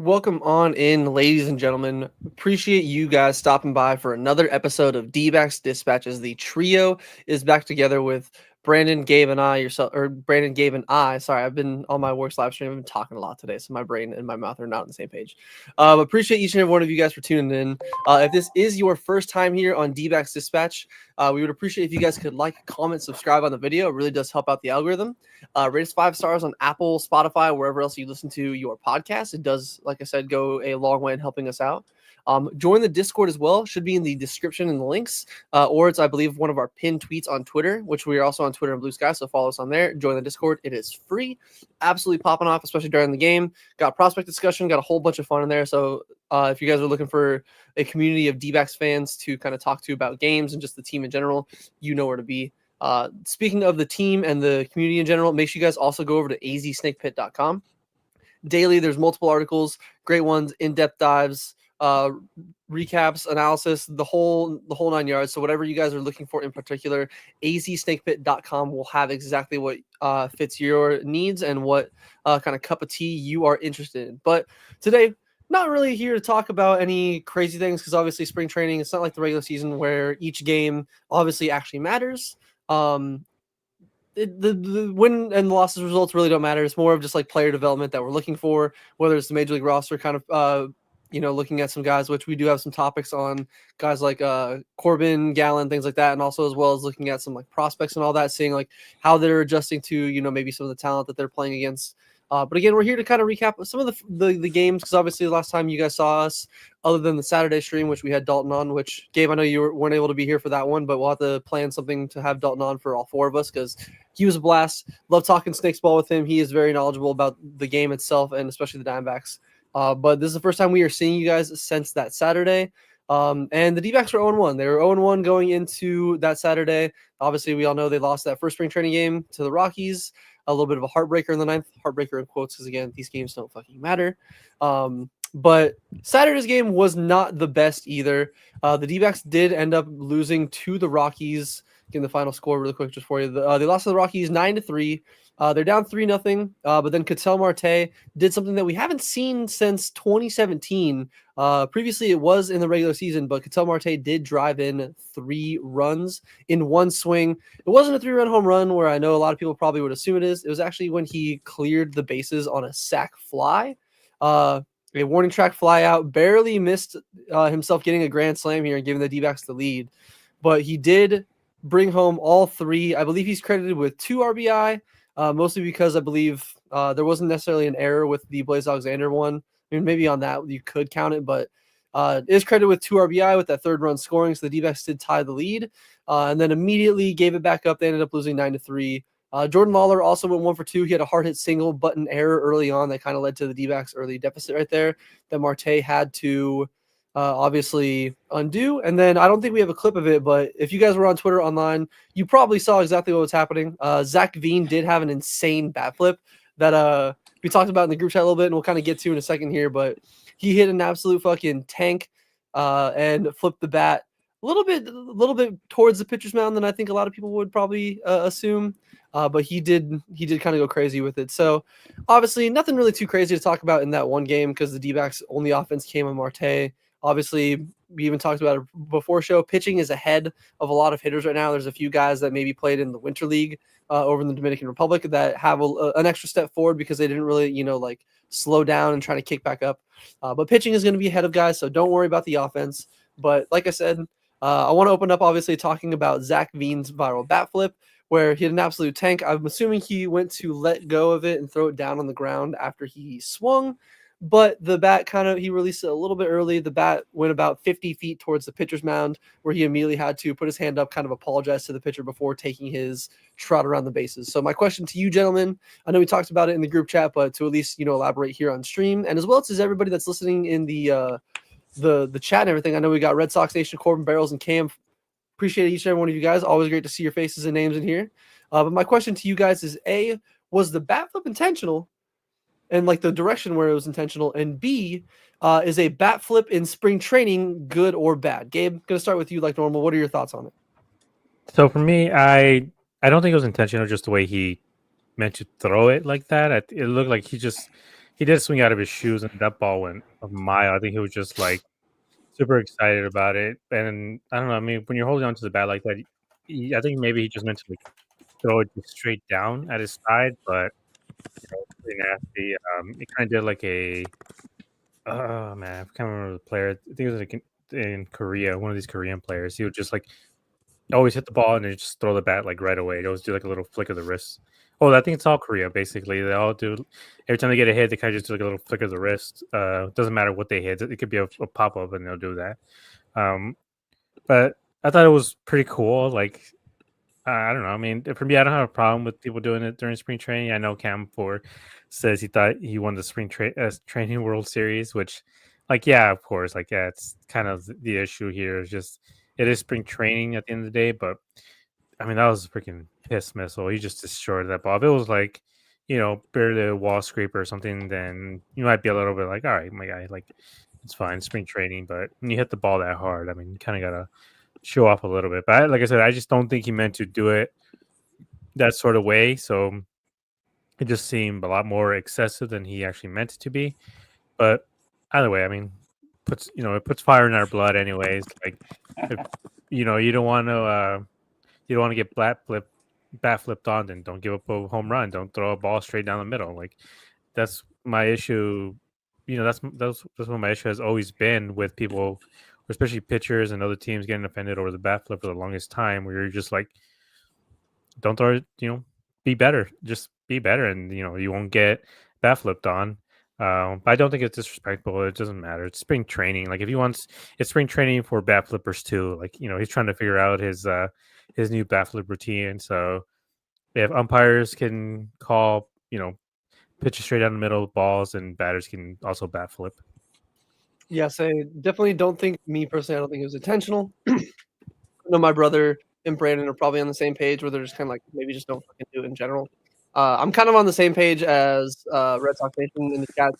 Welcome on in, ladies and gentlemen. Appreciate you guys stopping by for another episode of Dbacks Dispatches. The trio is back together with Brandon, Gabe, and I. Brandon, Gabe, and I. Sorry, I've been on my work's live stream. I've been talking a lot today, so my brain and my mouth are not on the same page. Appreciate each and every one of you guys for tuning in. If this is your first time here on Dbacks Dispatch, we would appreciate if you guys could like, comment, subscribe on the video. It really does help out the algorithm. Rate us 5 stars on Apple, Spotify, wherever else you listen to your podcast. It does, like I said, go a long way in helping us out. Join the Discord as well. Should be in the description and the links, or it's, I believe, one of our pinned tweets on Twitter, which we are also on Twitter and Blue Sky. So follow us on there. Join the Discord. It is free. Absolutely popping off, especially during the game. Got prospect discussion. Got a whole bunch of fun in there. So if you guys are looking for a community of D-backs fans to kind of talk to about games and just the team in general, you know where to be. Speaking of the team and the community in general, make sure you guys also go over to azsnakepit.com. Daily, there's multiple articles, great ones, in-depth dives, recaps, analysis, the whole 9 yards. So whatever you guys are looking for in particular, azsnakepit.com will have exactly what fits your needs and what kind of cup of tea you are interested in. But today, not really here to talk about any crazy things because obviously spring training, it's not like the regular season where each game obviously actually matters. The win and losses results really don't matter. It's more of just like player development that we're looking for, whether it's the major league roster kind of, looking at some guys, which we do have some topics on guys like Corbin, Gallen, things like that. And also as well as looking at some like prospects and all that, seeing like how they're adjusting to, maybe some of the talent that they're playing against. But again, we're here to kind of recap some of the games because obviously the last time you guys saw us, other than the Saturday stream, which we had Dalton on, which, Gabe, I know you weren't able to be here for that one, but we'll have to plan something to have Dalton on for all 4 of us because he was a blast. Love talking Snakes ball with him. He is very knowledgeable about the game itself and especially the Diamondbacks. But this is the first time we are seeing you guys since that Saturday. And the D-backs were 0-1. They were 0-1 going into that Saturday. Obviously, we all know they lost that first spring training game to the Rockies. A little bit of a heartbreaker in the 9th. Heartbreaker in quotes because, again, these games don't fucking matter. But Saturday's game was not the best either. The D-backs did end up losing to the Rockies. Getting the final score really quick just for you. They lost to the Rockies 9-3. They're down 3-0. But then Ketel Marte did something that we haven't seen since 2017. Previously, it was in the regular season, but Ketel Marte did drive in 3 runs in one swing. It wasn't a 3-run home run where I know a lot of people probably would assume it is. It was actually when he cleared the bases on a sac fly. A warning track fly out, barely missed himself getting a grand slam here and giving the D-backs the lead. But he did bring home all 3. I believe he's credited with 2 RBI, mostly because I believe there wasn't necessarily an error with the Blaze Alexander one. I mean, maybe on that you could count it, but it is credited with 2 RBI with that 3rd run scoring. So the D-backs did tie the lead and then immediately gave it back up. They ended up losing 9-3. Jordan Lawler also went 1 for 2. He had a hard hit single button error early on that kind of led to the D-backs early deficit right there that Marte had to obviously undo. And then I don't think we have a clip of it, but if you guys were on Twitter online, you probably saw exactly what was happening. Zach Veen did have an insane bat flip that we talked about in the group chat a little bit, and we'll kind of get to in a second here, but he hit an absolute fucking tank and flipped the bat a little bit towards the pitcher's mound than I think a lot of people would probably assume. But he did kind of go crazy with it. So obviously nothing really too crazy to talk about in that one game because the D-backs only offense came on Marte. Obviously, we even talked about it before show. Pitching is ahead of a lot of hitters right now. There's a few guys that maybe played in the Winter League over in the Dominican Republic that have an extra step forward because they didn't really, slow down and try to kick back up. But pitching is going to be ahead of guys, so don't worry about the offense. But like I said, I want to open up, obviously, talking about Zach Veen's viral bat flip, where he had an absolute tank. I'm assuming he went to let go of it and throw it down on the ground after he swung. But the bat he released it a little bit early. The bat went about 50 feet towards the pitcher's mound where he immediately had to put his hand up, kind of apologize to the pitcher before taking his trot around the bases. So my question to you, gentlemen, I know we talked about it in the group chat, but to at least, elaborate here on stream and as well as everybody that's listening in the chat and everything. I know we got Red Sox Nation, Corbin, Barrels, and Cam. Appreciate each and every one of you guys. Always great to see your faces and names in here. But my question to you guys is, A, was the bat flip intentional? And like the direction where it was intentional, and B, is a bat flip in spring training good or bad? Gabe, gonna start with you like normal. What are your thoughts on it? So for me, I don't think it was intentional. Just the way he meant to throw it like that. It looked like he did swing out of his shoes, and that ball went a mile. I think he was just like super excited about it. And I don't know. I mean, when you're holding on to the bat like that, I think maybe he just meant to like throw it just straight down at his side, but pretty nasty. It kind of did like a oh man, I can't remember the player. I think it was like in Korea, one of these Korean players. He would just like always hit the ball and then just throw the bat like right away. They always do like a little flick of the wrist. Oh, I think it's all Korea basically. They all do every time they get a hit, they kind of just do like a little flick of the wrist. Doesn't matter what they hit. It could be a pop up and they'll do that. But I thought it was pretty cool. Like I don't know. I mean, for me, I don't have a problem with people doing it during spring training. I know Cam Four says he thought he won the training World Series, which, like, yeah, of course, like, yeah, it's kind of the issue here. Is just it is spring training at the end of the day, but I mean, that was a freaking piss missile. He just destroyed that ball. If it was like, barely a wall scraper or something, then you might be a little bit like, all right, my guy, like, it's fine, spring training. But when you hit the ball that hard, I mean, you kind of gotta show off a little bit. But like I said, I just don't think he meant to do it that sort of way. So it just seemed a lot more excessive than he actually meant it to be. But either way, I mean, it puts fire in our blood, anyways. Like, if, you don't want to get bat flipped on, then don't give up a home run. Don't throw a ball straight down the middle. Like, that's my issue. That's what my issue has always been with people, especially pitchers and other teams getting offended over the bat flip for the longest time. Where you're just like, don't throw it. Be better. Just be better, and you won't get bat flipped on. But I don't think it's disrespectful. It doesn't matter. It's spring training. Like if he wants, it's spring training for bat flippers too. Like he's trying to figure out his new bat flip routine. So if umpires can call, pitches straight down the middle of balls, and batters can also bat flip. Yes, I definitely don't think, me personally, I don't think it was intentional. I know my brother and Brandon are probably on the same page where they're just kind of like, maybe just don't fucking do it in general. I'm kind of on the same page as Red Sox Nation in the chat.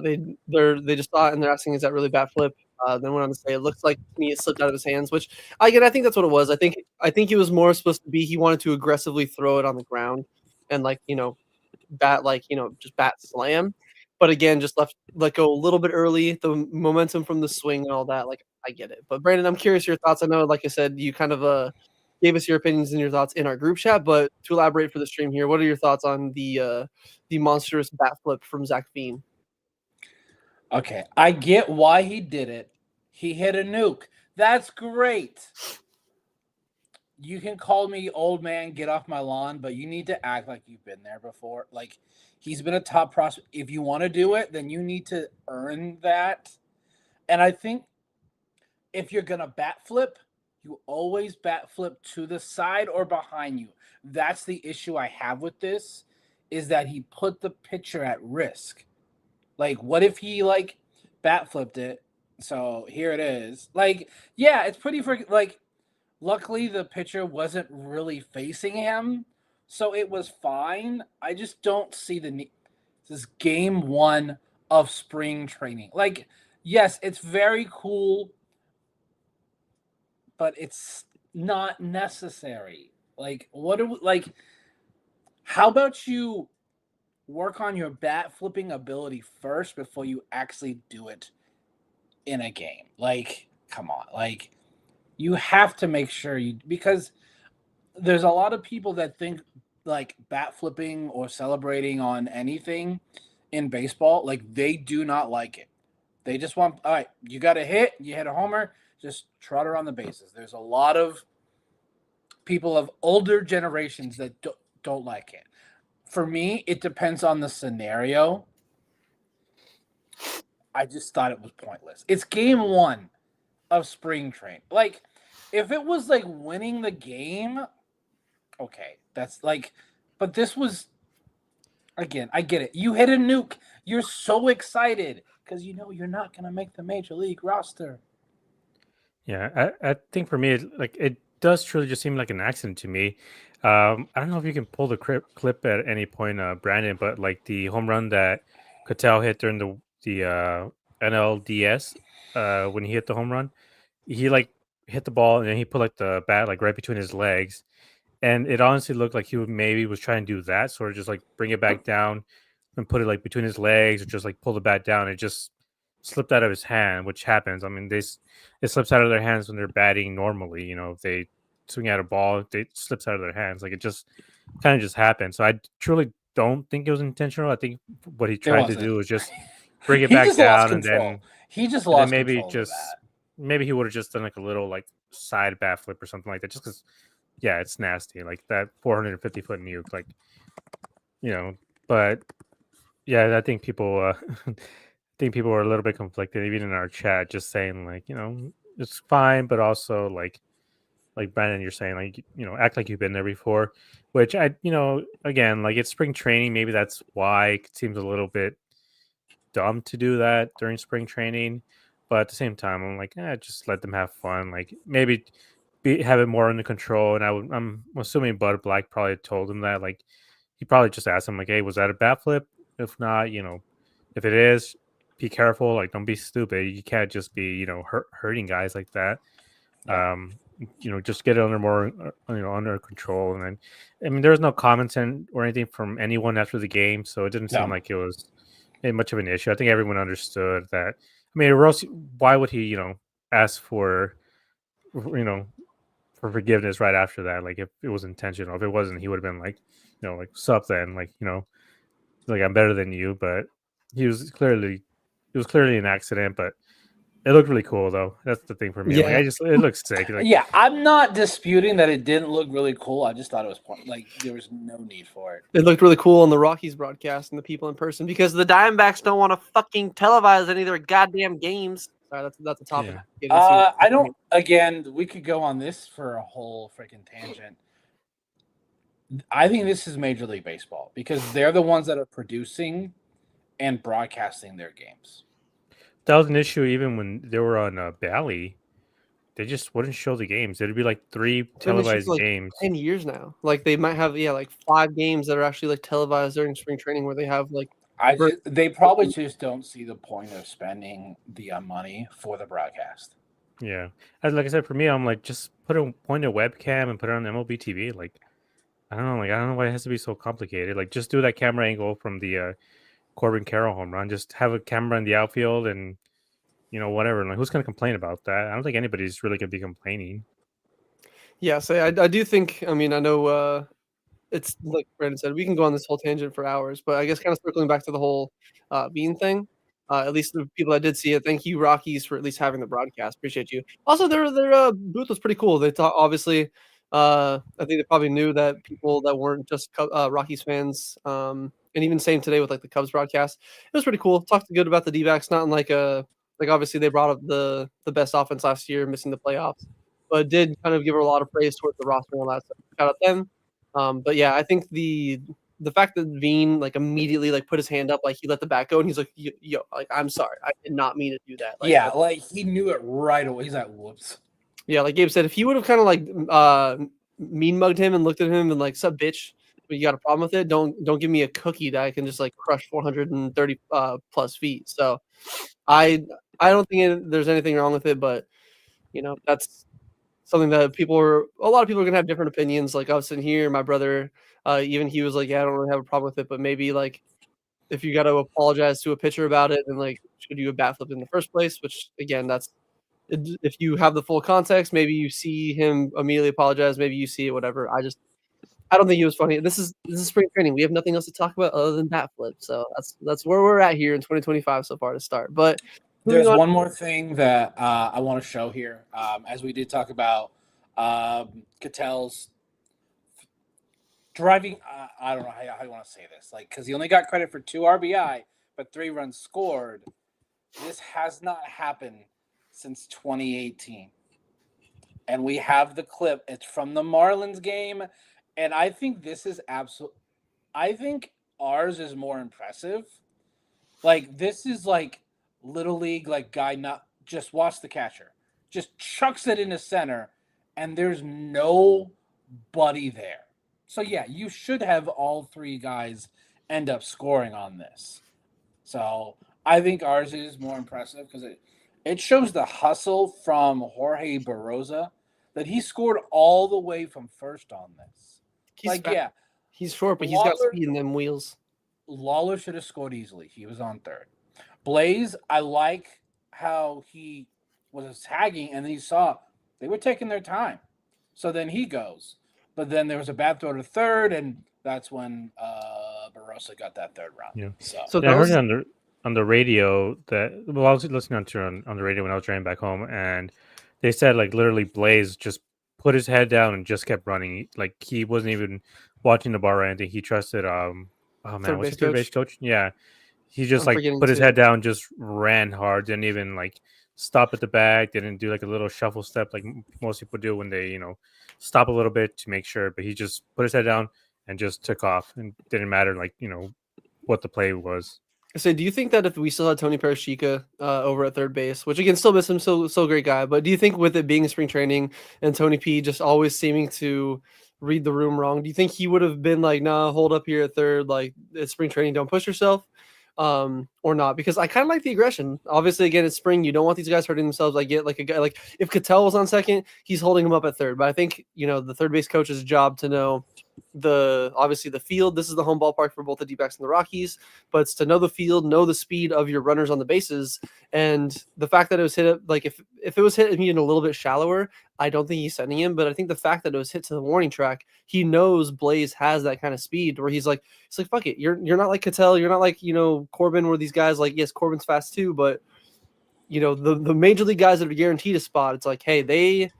They just thought, and they're asking, is that really bat flip? Then went on to say, it looks like to me it slipped out of his hands, which I think that's what it was. I think he was more supposed to be, he wanted to aggressively throw it on the ground and just bat slam. But again, just let go a little bit early, the momentum from the swing and all that. Like, I get it. But Brandon, I'm curious your thoughts. I know, like I said, you kind of gave us your opinions and your thoughts in our group chat, but to elaborate for the stream here, what are your thoughts on the monstrous bat flip from Zach Fiend? Okay, I get why he did it. He hit a nuke. That's great. You can call me old man, get off my lawn, but you need to act like you've been there before. Like, he's been a top prospect. If you want to do it, then you need to earn that. And I think if you're going to bat flip, you always bat flip to the side or behind you. That's the issue I have with this, is that he put the pitcher at risk. Like, what if he, like, bat flipped it? So here it is. Like, yeah, it's pretty freaking, like, luckily the pitcher wasn't really facing him, so it was fine. I just don't see the need. This is game one of spring training. Like, yes, it's very cool, but it's not necessary. Like, how about you work on your bat flipping ability first before you actually do it in a game? Like, come on. Like, you have to make sure because there's a lot of people that think like bat flipping or celebrating on anything in baseball, like they do not like it. They just want, all right, you got a hit, you hit a homer, just trot around the bases. There's a lot of people of older generations that don't like it. For me, it depends on the scenario. I just thought it was pointless. It's game one of spring training. Like, if it was like winning the game, okay, that's like, but this was, again, I get it. You hit a nuke. You're so excited because you're not going to make the major league roster. Yeah, I think for me, it does truly just seem like an accident to me. I don't know if you can pull the clip at any point, Brandon, but like the home run that Cattell hit during the NLDS, when he hit the home run, he like hit the ball and then he put like the bat like right between his legs, and it honestly looked like he maybe was trying to do that, sort of just like bring it back down, and put it like between his legs or just like pull the bat down. It just slipped out of his hand, which happens. I mean, it slips out of their hands when they're batting normally. You know, if they swing at a ball, it slips out of their hands. Like it just kind of just happened. So I truly don't think it was intentional. I think what he tried to do was just bring it He back just lost down, and control. then He just and then lost maybe control of that. maybe he would have just done like a little like side bat flip or something like that. Just because, yeah, it's nasty. Like that 450-foot nuke, like But yeah, I think people were a little bit conflicted, even in our chat, just saying like it's fine, but also like Brandon, you're saying like act like you've been there before, which again, like it's spring training, maybe that's why it seems a little bit dumb to do that during spring training, but at the same time, I'm like, just let them have fun. Like maybe have it more under control. And I'm assuming Bud Black probably told him that. Like he probably just asked him like, "Hey, was that a bat flip? If not, if it is, be careful. Like don't be stupid. You can't just be hurting guys like that. Yeah. Just get it under control." And then, I mean, there was no comments or anything from anyone after the game, so it didn't seem like it was much of an issue. I think everyone understood that. I mean, or else, why would he, ask for, for forgiveness right after that? Like, if it was intentional. If it wasn't, he would have been like, like, sup then, like, like I'm better than you. But it was clearly an accident. But it looked really cool, though. That's the thing for me. Yeah. Like, it looks sick. Like, yeah, I'm not disputing that it didn't look really cool. I just thought it was like there was no need for it. It looked really cool on the Rockies broadcast and the people in person because the Diamondbacks don't want to fucking televise any of their goddamn games. Sorry, that's a topic. Yeah. I don't. Again, we could go on this for a whole freaking tangent. I think this is Major League Baseball because they're the ones that are producing and broadcasting their games. That was an issue even when they were on Bally. They just wouldn't show the games. It'd be like 3 televised games. 10 years now. Like they might have like 5 games that are actually like televised during spring training where they have like. They probably just don't see the point of spending the money for the broadcast. Yeah, like I said, for me, I'm like, just point a webcam and put it on MLB TV. Like, I don't know, why it has to be so complicated. Like, just do that camera angle from the Corbin Carroll home run. Just have a camera in the outfield and whatever. Like, who's gonna complain about that? I don't think anybody's really gonna be complaining. Yeah, so I do think. I mean, I know it's like Brandon said, we can go on this whole tangent for hours, but I guess kind of circling back to the whole Bean thing. At least the people that did see it, thank you Rockies for at least having the broadcast. Appreciate you. Also, their booth was pretty cool. They thought obviously, I think they probably knew that people that weren't just Rockies fans, and even same today with like the Cubs broadcast, it was pretty cool. Talked good about the Dbacks, not in like obviously they brought up the best offense last year, missing the playoffs, but did kind of give her a lot of praise towards the roster and all that stuff. Shout out them. But yeah, I think the fact that Veen like immediately like put his hand up, like he let the bat go, and he's like, "Yo, like I'm sorry, I did not mean to do that." Like, yeah, like he knew it right away. He's like, "Whoops." Yeah, like Gabe said, if he would have kind of like mean mugged him and looked at him and like, "Sup, bitch, but you got a problem with it? Don't give me a cookie that I can just like crush 430 plus feet." So, I don't think there's anything wrong with it, but that's something that a lot of people are gonna have different opinions. Like us in here, my brother, even he was like, "Yeah, I don't really have a problem with it," but maybe like if you got to apologize to a pitcher about it, then like should you a bat flip in the first place? Which again, that's if you have the full context, maybe you see him immediately apologize, maybe you see it, whatever. I don't think it was funny. This is spring training. We have nothing else to talk about other than bat flip. So that's where we're at here in 2025 so far to start. But there's one more thing that I want to show here, as we did talk about Ketel's driving. I don't know how you want to say this, like because he only got credit for 2 RBI, but 3 runs scored. This has not happened since 2018, and we have the clip. It's from the Marlins game, and I think this is absolute. I think ours is more impressive. Like this is like little league, like guy not just watch the catcher, just chucks it into center, and there's nobody there. So yeah, you should have all 3 guys end up scoring on this. So I think ours is more impressive because it shows the hustle from Jorge Barroza that he scored all the way from first on this. He's short, but he's got speed in them wheels. Lawler should have scored easily. He was on third. Blaze, I like how he was tagging and then he saw they were taking their time. So then he goes. But then there was a bad throw to third, and that's when Barossa got that third round. Yeah. So Yeah, I that heard was it on the radio that I was listening to it on the radio when I was driving back home, and they said like literally Blaze just put his head down and just kept running. Like he wasn't even watching the bar or anything. He trusted oh man, third what's base your third base coach. coach? Yeah. He just I'm like forgetting put his too. head down, just ran hard, didn't even like stop at the bag, didn't do like a little shuffle step like most people do when they, stop a little bit to make sure, but he just put his head down and just took off and didn't matter like, what the play was. So, do you think that if we still had Tony Parashika over at third base, which again still miss him, so great guy, but do you think with it being spring training and Tony P just always seeming to read the room wrong, do you think he would have been like, nah, hold up here at third, like it's spring training, don't push yourself, or not? Because I kind of like the aggression. Obviously, again, it's spring, you don't want these guys hurting themselves. I get like a guy like if Cattell was on second, he's holding him up at third, but I think the third base coach's job to know obviously the field. This is the home ballpark for both the D-backs and the Rockies, but it's to know the field, know the speed of your runners on the bases, and the fact that it was hit like if it was hit even a little bit shallower, I don't think he's sending him. But I think the fact that it was hit to the warning track, he knows Blaze has that kind of speed where he's like fuck it, you're not like Cattell, you're not like Corbin, where these guys like yes Corbin's fast too, but the major league guys that are guaranteed a spot, it's like hey they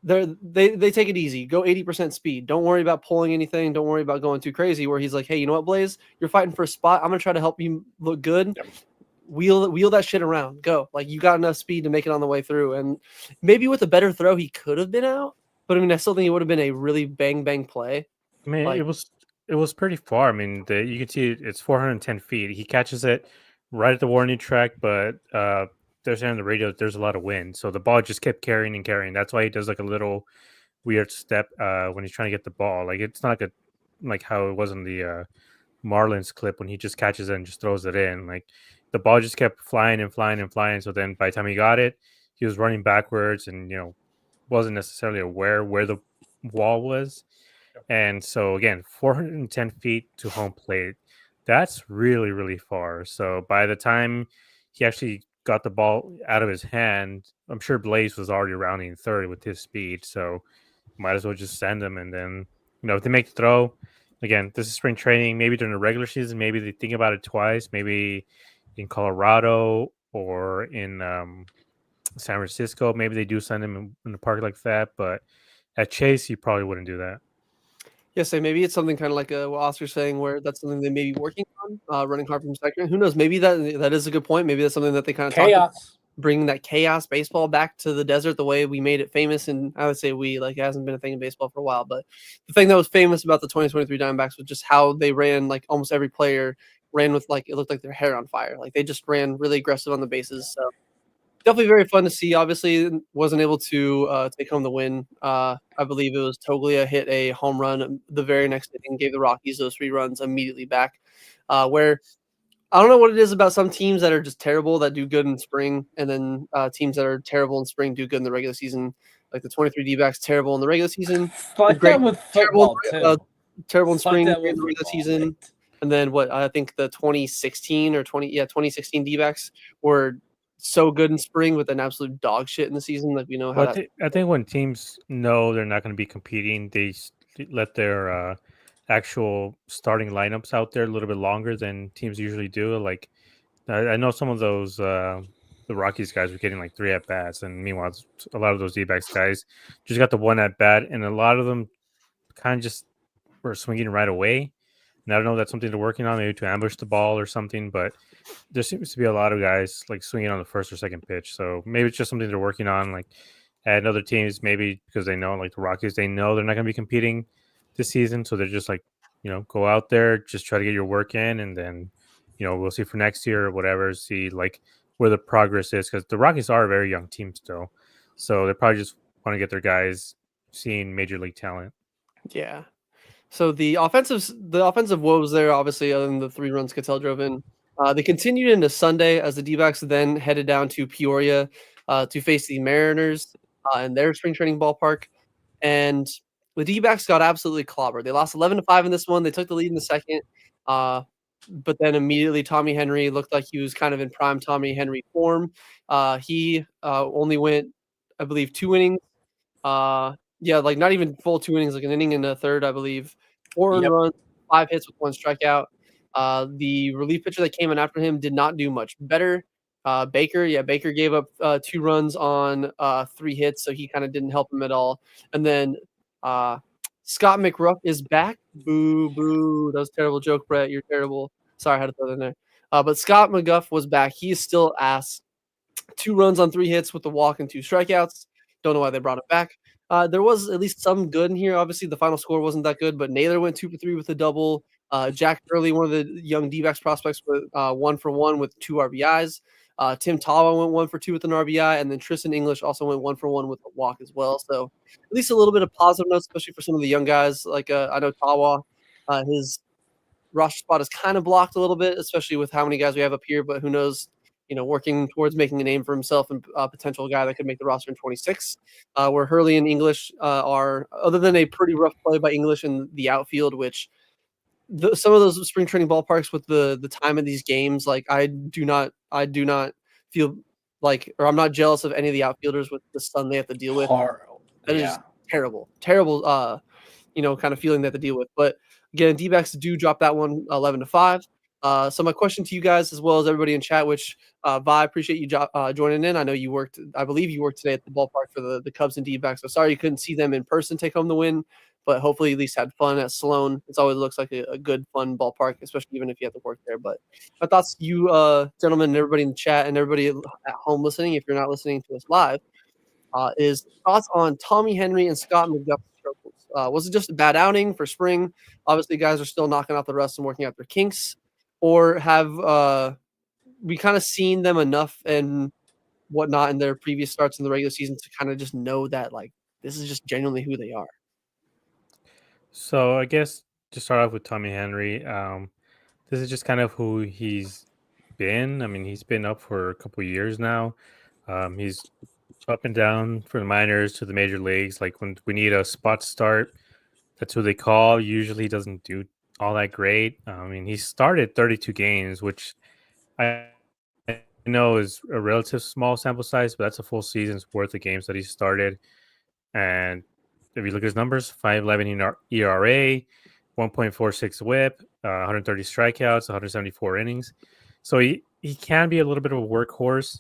take it easy. Go 80% speed. Don't worry about pulling anything. Don't worry about going too crazy. Where he's like, hey, you know what, Blaze? You're fighting for a spot. I'm gonna try to help you look good. Yep. Wheel that shit around. Go. Like you got enough speed to make it on the way through. And maybe with a better throw, he could have been out. But I mean, I still think it would have been a really bang play. I mean, Like, it was pretty far. I mean, you can see it's 410 feet. He catches it right at the warning track, but they're saying on the radio there's a lot of wind, so the ball just kept carrying and carrying. That's why he does like a little weird step when he's trying to get the ball. Like it's not like how it was in the Marlins clip when he just catches it and just throws it in. Like the ball just kept flying and flying and flying. So then by the time he got it, he was running backwards and wasn't necessarily aware where the wall was. And so again, 410 feet to home plate. That's really, really far. So by the time he actually got the ball out of his hand, I'm sure Blaze was already rounding third with his speed. So might as well just send him. And then, if they make the throw, again, this is spring training. Maybe during the regular season, maybe they think about it twice. Maybe in Colorado or in San Francisco, maybe they do send him in a park like that. But at Chase, you probably wouldn't do that. yeah, so maybe it's something kind of like what Oscar's saying, where that's something they may be working on, running hard from second. Who knows? Maybe that is a good point. Maybe that's something that they kind of talk about, bringing that chaos baseball back to the desert the way we made it famous. And I would say it hasn't been a thing in baseball for a while, but the thing that was famous about the 2023 Diamondbacks was just how they ran. Like almost every player ran with it looked like their hair on fire. Like they just ran really aggressive on the bases. So definitely very fun to see. Obviously, wasn't able to take home the win. I believe it was Toglia hit a home run the very next inning, gave the Rockies those 3 runs immediately back. Where I don't know what it is about some teams that are just terrible that do good in spring, and then teams that are terrible in spring do good in the regular season. Like the 23 D-backs, terrible in the regular season. Like Great, that with football too. Terrible in spring, that in the regular season. And then I think the 2016 D-backs were so good in spring with an absolute dog shit in the season. Like we know how I think when teams know they're not going to be competing, they let their actual starting lineups out there a little bit longer than teams usually do. Like I know some of those the Rockies guys were getting like 3 at bats, and meanwhile a lot of those D-backs guys just got the 1 at bat, and a lot of them kind of just were swinging right away. And I don't know if that's something they're working on, maybe to ambush the ball or something, but there seems to be a lot of guys like swinging on the first or second pitch. So maybe it's just something they're working on. Like at other teams, maybe because they know, like the Rockies, they know they're not going to be competing this season. So they're just like, go out there, just try to get your work in. And then, we'll see for next year or whatever, see like where the progress is. Because the Rockies are a very young team still. So they probably just want to get their guys seeing major league talent. Yeah. So the offensive woes there, obviously, other than the 3 runs Cattell drove in, they continued into Sunday as the D-backs then headed down to Peoria to face the Mariners in their spring training ballpark. And the D-backs got absolutely clobbered. They lost 11-5 in this one. They took the lead in the second. but then immediately Tommy Henry looked like he was kind of in prime Tommy Henry form. He only went, I believe, 2 innings. Yeah, like not even full 2 innings, like an inning and a third, I believe. 4 earned Yep. runs, 5 hits with 1 strikeout. The relief pitcher that came in after him did not do much better. Baker gave up 2 runs on 3 hits, so he kind of didn't help him at all. And then uh, Scott McRuff is back. Boo, boo. That was a terrible joke, Brett. You're terrible. Sorry, I had to throw that in there. But Scott McGuff was back. He is still ass. 2 runs on 3 hits with a walk and 2 strikeouts. Don't know why they brought it back. There was at least some good in here. Obviously, the final score wasn't that good, but Naylor went 2 for 3 with a double. Jack Early, one of the young D-backs prospects, with 1 for 1 with 2 RBIs. Tim Tawa went 1 for 2 with an RBI, and then Tristan English also went 1 for 1 with a walk as well. So at least a little bit of positive notes, especially for some of the young guys. Like I know Tawa, his roster spot is kind of blocked a little bit, especially with how many guys we have up here. But who knows? Working towards making a name for himself and a potential guy that could make the roster in 26. Where Hurley and English are, other than a pretty rough play by English in the outfield, which some of those spring training ballparks with the time of these games, like I do not feel like, or I'm not jealous of any of the outfielders with the sun they have to deal with. That is terrible, kind of feeling they have to deal with. But again, D-backs do drop that one 11-5. So my question to you guys, as well as everybody in chat, which Vi, appreciate you joining in. I know I believe you worked today at the ballpark for the Cubs and D-backs. So sorry you couldn't see them in person take home the win, but hopefully at least had fun at Sloan. It always looks like a good, fun ballpark, especially even if you have to work there. But my thoughts, you gentlemen, and everybody in the chat, and everybody at home listening, if you're not listening to us live, is thoughts on Tommy Henry and Scott McGuff's struggles. Was it just a bad outing for spring? Obviously, guys are still knocking out the rust and working out their kinks. Or have we kind of seen them enough and whatnot in their previous starts in the regular season to kind of just know that, like, this is just genuinely who they are? So I guess to start off with Tommy Henry, this is just kind of who he's been. I mean, he's been up for a couple years now. He's up and down from the minors to the major leagues. Like when we need a spot start, that's who they call. Usually he doesn't do all that great. I mean, he started 32 games, which I know is a relative small sample size, but that's a full season's worth of games that he started. And if you look at his numbers, 5.11 ERA, 1.46 WHIP, 130 strikeouts, 174 innings. So he can be a little bit of a workhorse.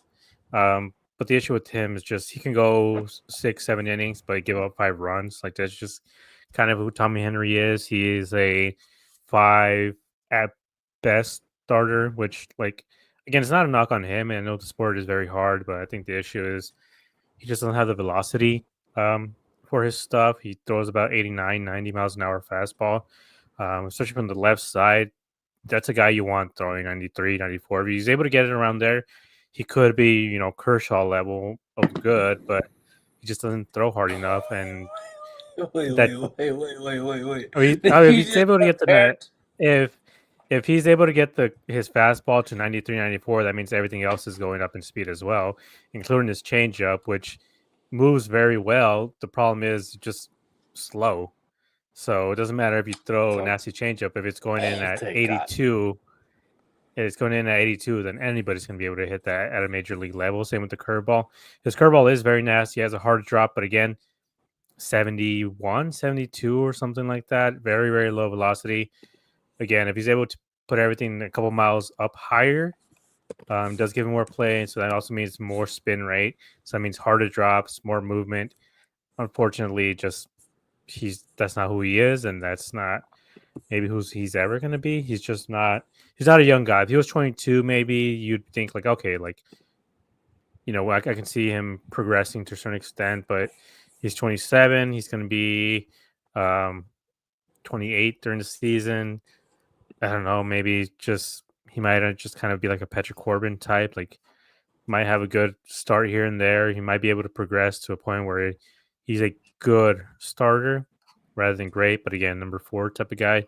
But the issue with him is just he can go 6-7 innings, but give up 5 runs. Like that's just kind of who Tommy Henry is. He is a 5 at best starter, which like again, it's not a knock on him. And I know the sport is very hard, but I think the issue is he just doesn't have the velocity for his stuff. He throws about 89, 90 miles an hour fastball, especially from the left side. That's a guy you want throwing 93, 94. If he's able to get it around there, he could be, Kershaw level of good, but he just doesn't throw hard enough. And wait. if he's able to get the net, if he's able to get his fastball to 93, 94, that means everything else is going up in speed as well, including his changeup, which moves very well. The problem is just slow. So it doesn't matter if you throw a nasty changeup. If it's going in at 82, then anybody's going to be able to hit that at a major league level. Same with the curveball. His curveball is very nasty. He has a hard drop, but again, 71, 72 or something like that. Very, very low velocity. Again, if he's able to put everything a couple miles up higher, does give him more play. So that also means more spin rate. So that means harder drops, more movement. Unfortunately, that's not who he is, and that's not maybe who he's ever going to be. He's not a young guy. If he was 22, maybe you'd think like, okay, like, I can see him progressing to a certain extent, but he's 27. He's going to be 28 during the season. I don't know. Maybe he might just kind of be like a Patrick Corbin type. Like, might have a good start here and there. He might be able to progress to a point where he's a good starter rather than great. But again, number 4 type of guy.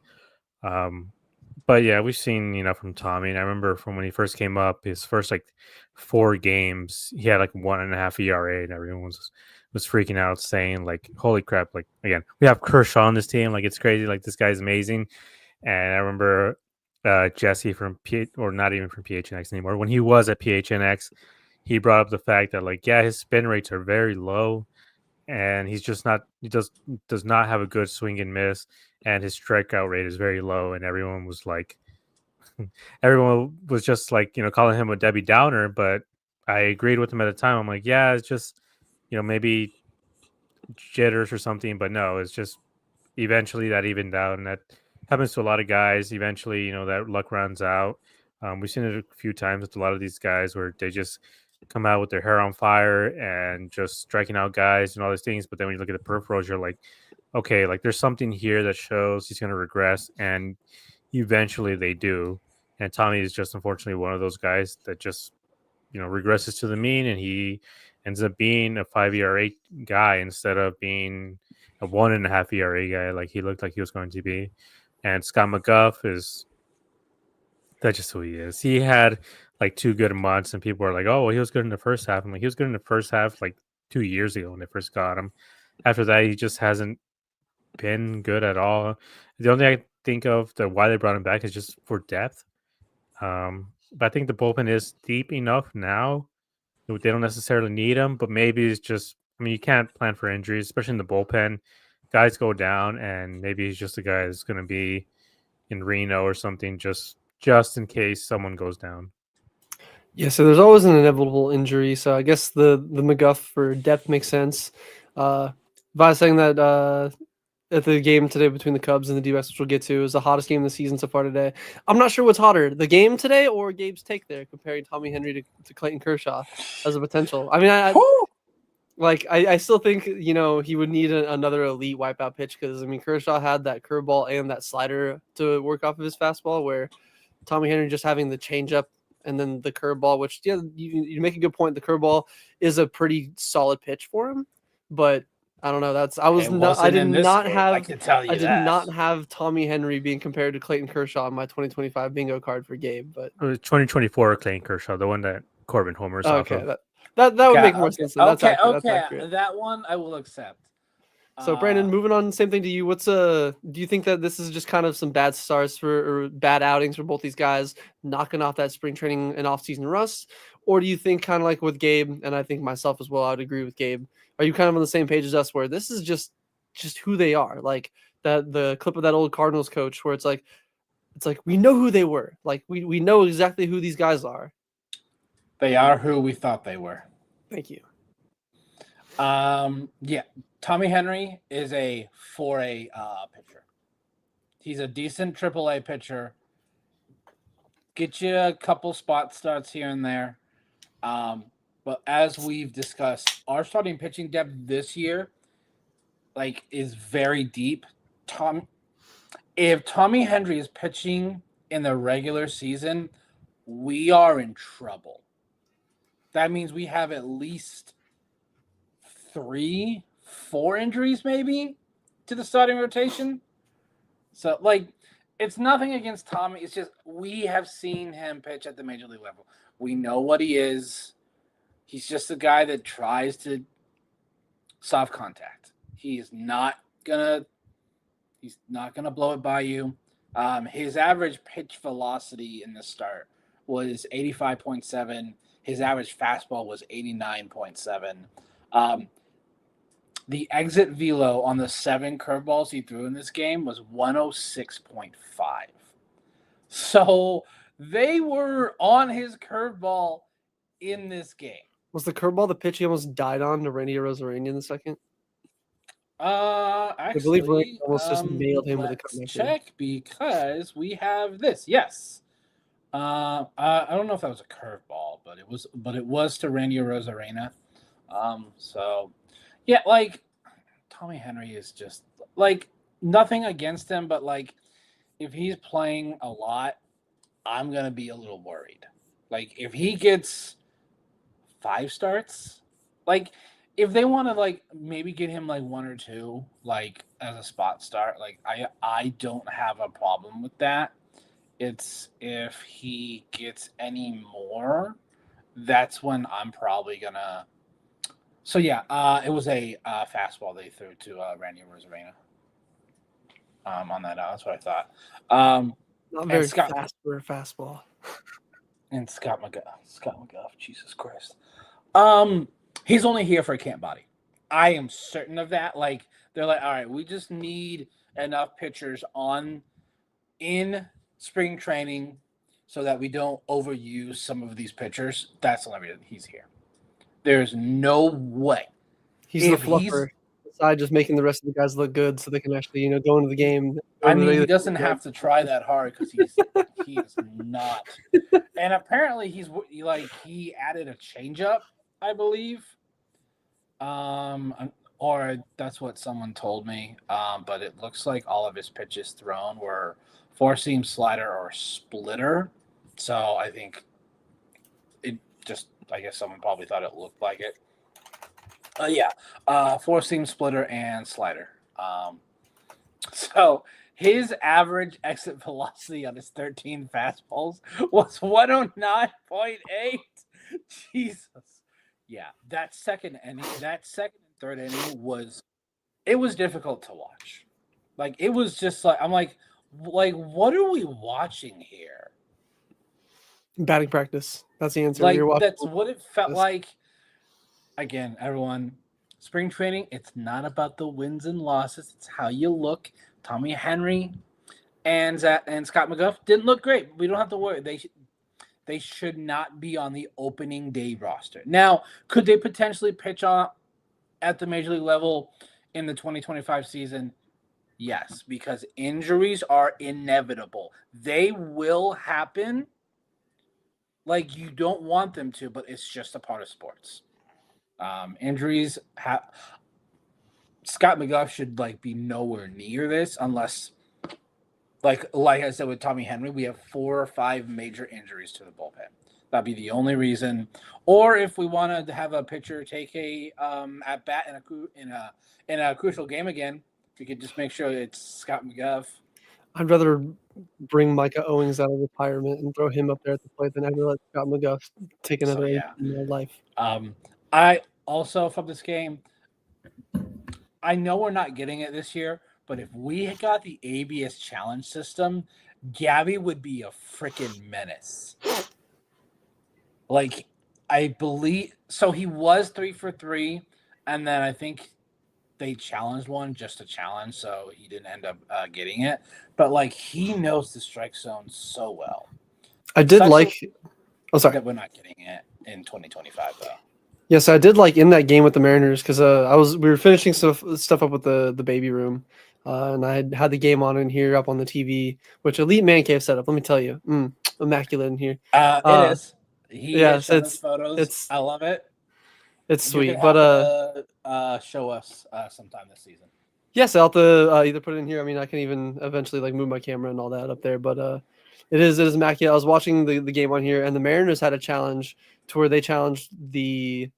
But yeah, we've seen enough from Tommy. And I remember from when he first came up, his first like 4 games, he had like 1.5 ERA, and everyone was freaking out, saying like, "Holy crap!" Like again, we have Kershaw on this team. Like it's crazy. Like this guy's amazing. And I remember Jesse from or not even from PHNX anymore. When he was at PHNX, he brought up the fact that like, yeah, his spin rates are very low, and he does not have a good swing and miss, and his strikeout rate is very low. And everyone was like, everyone was just like, calling him a Debbie Downer. But I agreed with him at the time. I'm like, yeah, it's just, maybe jitters or something, but no, it's just eventually that evened out, and that happens to a lot of guys. Eventually, that luck runs out. We've seen it a few times with a lot of these guys where they just come out with their hair on fire and just striking out guys and all these things. But then when you look at the peripherals, you're like, okay, like there's something here that shows he's going to regress, and eventually they do. And Tommy is just unfortunately one of those guys that just regresses to the mean, and he ends up being a 5 ERA guy instead of being a 1.5 ERA guy like he looked like he was going to be. And Scott McGuff that's just who he is. He had like 2 good months, and people were like, "Oh, well, he was good in the first half." I'm like, he was good in the first half like 2 years ago when they first got him. After that, he just hasn't been good at all. The only thing I think of why they brought him back is just for depth. But I think the bullpen is deep enough now. They don't necessarily need him, but maybe it's just, you can't plan for injuries, especially in the bullpen. Guys go down, and maybe he's just a guy that's going to be in Reno or something just in case someone goes down. Yeah, so there's always an inevitable injury. So I guess the McGuff for depth makes sense. By saying that at the game today between the Cubs and the Dbacks, which we'll get to, is the hottest game of the season so far today. I'm not sure what's hotter, the game today or Gabe's take there, comparing Tommy Henry to Clayton Kershaw as a potential. I mean, I still think, he would need another elite wipeout pitch because, Kershaw had that curveball and that slider to work off of his fastball, where Tommy Henry just having the changeup and then the curveball, which, yeah, you make a good point. The curveball is a pretty solid pitch for him, but I don't know. I did not have Tommy Henry being compared to Clayton Kershaw on my 2025 bingo card for Gabe, but 2024 Clayton Kershaw, the one that Corbin homers off of. That would make more sense. That's accurate. That one I will accept. So Brandon, moving on, same thing to you. Do you think that this is just kind of some bad starts or bad outings for both these guys, knocking off that spring training and off-season rust? Or do you think, kind of like with Gabe, and I think myself as well, I would agree with Gabe, are you kind of on the same page as us where this is just who they are? Like the clip of that old Cardinals coach where it's like we know who they were. Like we know exactly who these guys are. They are who we thought they were. Thank you. Yeah. Tommy Henry is a 4A pitcher. He's a decent AAA pitcher. Get you a couple spot starts here and there. But as we've discussed, our starting pitching depth this year, is very deep. If Tommy Henry is pitching in the regular season, we are in trouble. That means we have at least 3-4 injuries maybe to the starting rotation. So it's nothing against Tommy. It's just we have seen him pitch at the major league level. We know what he is. He's just a guy that tries to soft contact. He's not gonna blow it by you. His average pitch velocity in the start was 85.7. His average fastball was 89.7. The exit velo on the 7 curveballs he threw in this game was 106.5. So they were on his curveball in this game. Was the curveball the pitch he almost died on to Randy Arozarena in the second? Actually, I believe Randy almost just nailed him with a comeback. Check because we have this. Yes. I don't know if that was a curveball, but it was to Randy Arozarena. So yeah, Tommy Henry is just nothing against him, but if he's playing a lot, I'm gonna be a little worried. If he gets 5 starts, if they want to maybe get him 1 or 2 as a spot start, I don't have a problem with that. It's if he gets any more, that's when I'm probably gonna. So yeah, it was a fastball they threw to Randy Arozarena. On that, that's what I thought. Not very Scott- fast for a fastball. And Scott McGough, Jesus Christ. He's only here for a camp body. I am certain of that. Like, they're like, all right, we just need enough pitchers in spring training so that we don't overuse some of these pitchers. That's the only reason he's here. There's no way. He's the fluffer. Besides just making the rest of the guys look good so they can actually, go into the game. I mean, he doesn't have to try that hard because he is not. And apparently he added a changeup, I believe. Or that's what someone told me. But it looks like all of his pitches thrown were four-seam slider or splitter. So I think I guess someone probably thought it looked like it. Four-seam splitter and slider. So his average exit velocity on his 13 fastballs was 109.8. Jesus. Yeah, that second and third inning was difficult to watch. Like, it was just like, I'm like what are we watching here? Batting practice. That's the answer. Like, that's what it felt like. Again, everyone, spring training, it's not about the wins and losses. It's how you look. Tommy Henry and Scott McGough didn't look great. We don't have to worry. They should not be on the opening day roster. Now, could they potentially pitch on at the major league level in the 2025 season? Yes, because injuries are inevitable. They will happen. Like, you don't want them to, but it's just a part of sports. Injuries Scott McGough should be nowhere near this unless like I said with Tommy Henry, we have 4 or 5 major injuries to the bullpen. That'd be the only reason. Or if we wanted to have a pitcher take a at bat in a crucial game again, we could just make sure it's Scott McGough. I'd rather bring Micah Owings out of retirement and throw him up there at the plate than ever let Scott McGough take another in their life. I also, from this game, I know we're not getting it this year, but if we got the ABS challenge system, Gabby would be a freaking menace. Like, I believe so. He was 3 for 3, and then I think they challenged one just to challenge, so he didn't end up getting it. But he knows the strike zone so well. I did that we're not getting it in 2025 though. Yes, I did in that game with the Mariners because we were finishing stuff up with the baby room, and I had the game on in here up on the TV, which Elite Man Cave setup. Let me tell you, immaculate in here. It is. It's photos. I love it. It's sweet, but show us sometime this season. Yes, I'll have to either put it in here. I mean, I can even eventually move my camera and all that up there, but it is immaculate. I was watching the game on here, and the Mariners had a challenge to where they challenged the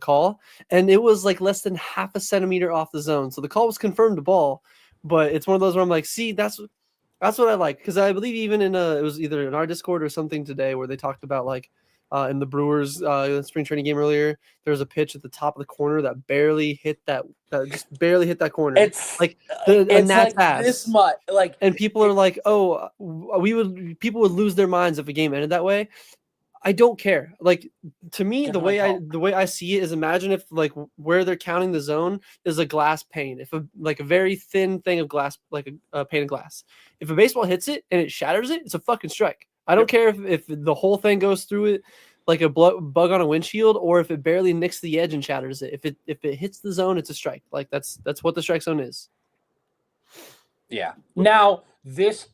call, and it was less than half a centimeter off the zone. So the call was confirmed to ball, but it's one of those where I'm like, see, that's what I like, because I believe even in it was either in our Discord or something today where they talked about in the Brewers spring training game earlier, there was a pitch at the top of the corner that barely hit that corner. It's this much. And people are like, "Oh, people would lose their minds if a game ended that way." I don't care. To me, the way I see it is, imagine if where they're counting the zone is a glass pane. If a very thin thing of glass, a pane of glass. If a baseball hits it and it shatters it, it's a fucking strike. I don't care if the whole thing goes through it like a bug on a windshield, or if it barely nicks the edge and shatters it. If it hits the zone, it's a strike. That's what the strike zone is. Yeah. Now this,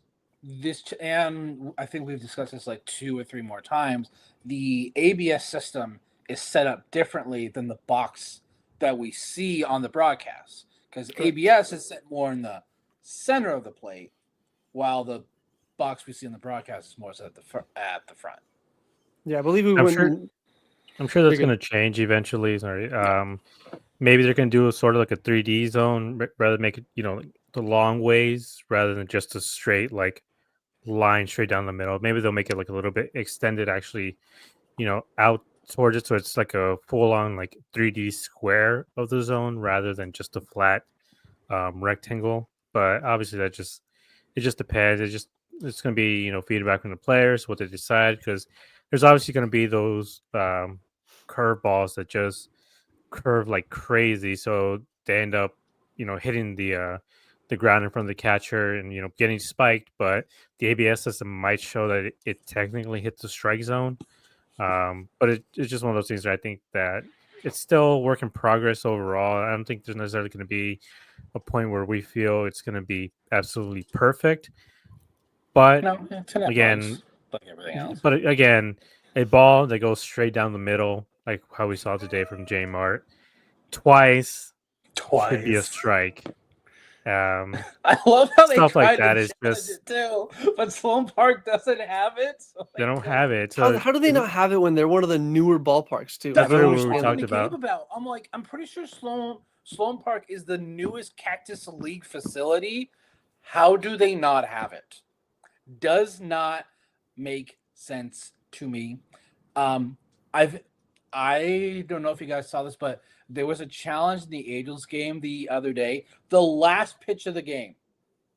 and I think we've discussed this 2 or 3 more times. The ABS system is set up differently than the box that we see on the broadcast, because ABS is set more in the center of the plate, while the box we see on the broadcast is more so at the front. Yeah, I believe I'm sure that's going to change eventually. Sorry. Maybe they're going to do a sort of a 3D zone, rather than make it, the long ways rather than just a straight line straight down the middle. Maybe they'll make it a little bit extended, actually, out towards it, so it's a full on 3D square of the zone rather than just a flat rectangle. But obviously it just depends. it's going to be feedback from the players, what they decide, because there's obviously going to be those curveballs that just curve like crazy, so they end up hitting the ground in front of the catcher and getting spiked. But the ABS system might show that it technically hit the strike zone. But it's just one of those things that I think that it's still work in progress overall. I don't think there's necessarily going to be a point where we feel it's going to be absolutely perfect. But No, it's an again, like everything else. but again, a ball that goes straight down the middle, like how we saw today from J Mart, twice should be a strike. I love how they stuff like tried that to is challenge just it too, but Sloan Park doesn't have it. So they don't have it. How, So how do they not have it when they're one of the newer ballparks too? That's I don't what we understand talked that. about. Gabe about. I'm like, I'm pretty sure Sloan Park is the newest Cactus League facility. How do they not have it? Does not make sense to me. I don't know if you guys saw this, but there was a challenge in the Angels game the other day. The last pitch of the game,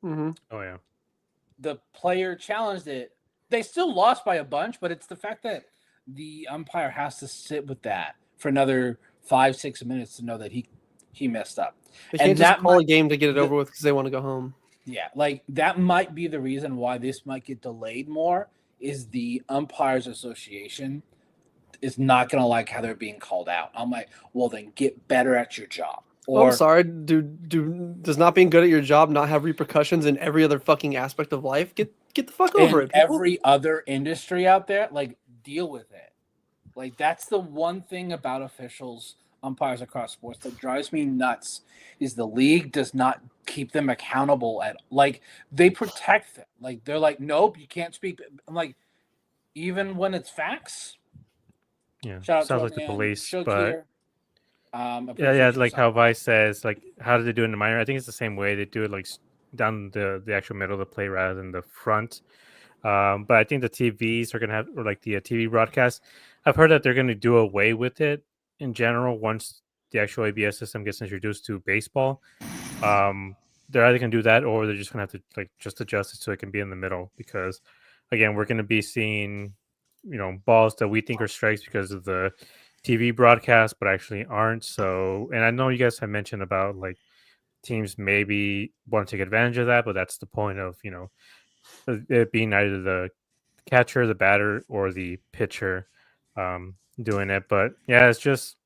Mm-hmm. Oh yeah. the player challenged it. They still lost by a bunch, but it's the fact that the umpire has to sit with that for another 5-6 minutes to know that he messed up. They And can't just that call might- a game to get it the- over with because they want to go home. Yeah, like that might be the reason why this might get delayed more. Is the umpires association is not going to like how they're being called out. I'm like, well, then get better at your job. Oh, I'm sorry. Does not being good at your job not have repercussions in every other fucking aspect of life? Get the fuck over in it. people. every other industry out there, like deal with it. Like that's the one thing about officials, umpires across sports that drives me nuts is the league does not keep them accountable at like they protect them. Like they're like, nope, you can't speak. I'm like, even when it's facts. Yeah. Shout out Sounds to like our the man, police, Shook but here. yeah, Appreciate you like so how much. Vice says, like how do they do it in the minor? I think it's the same way. They do it like down the actual middle of the play rather than the front. But I think the TVs are gonna have, or like the TV broadcast. I've heard that they're gonna do away with it in general once the actual ABS system gets introduced to baseball. They're either gonna do that or they're just gonna have to like just adjust it so it can be in the middle, because again, we're gonna be seeing balls that we think are strikes because of the TV broadcast, but actually aren't. So, and I know you guys have mentioned about like teams maybe want to take advantage of that, but that's the point of it being either the catcher, the batter, or the pitcher doing it. But yeah, it's just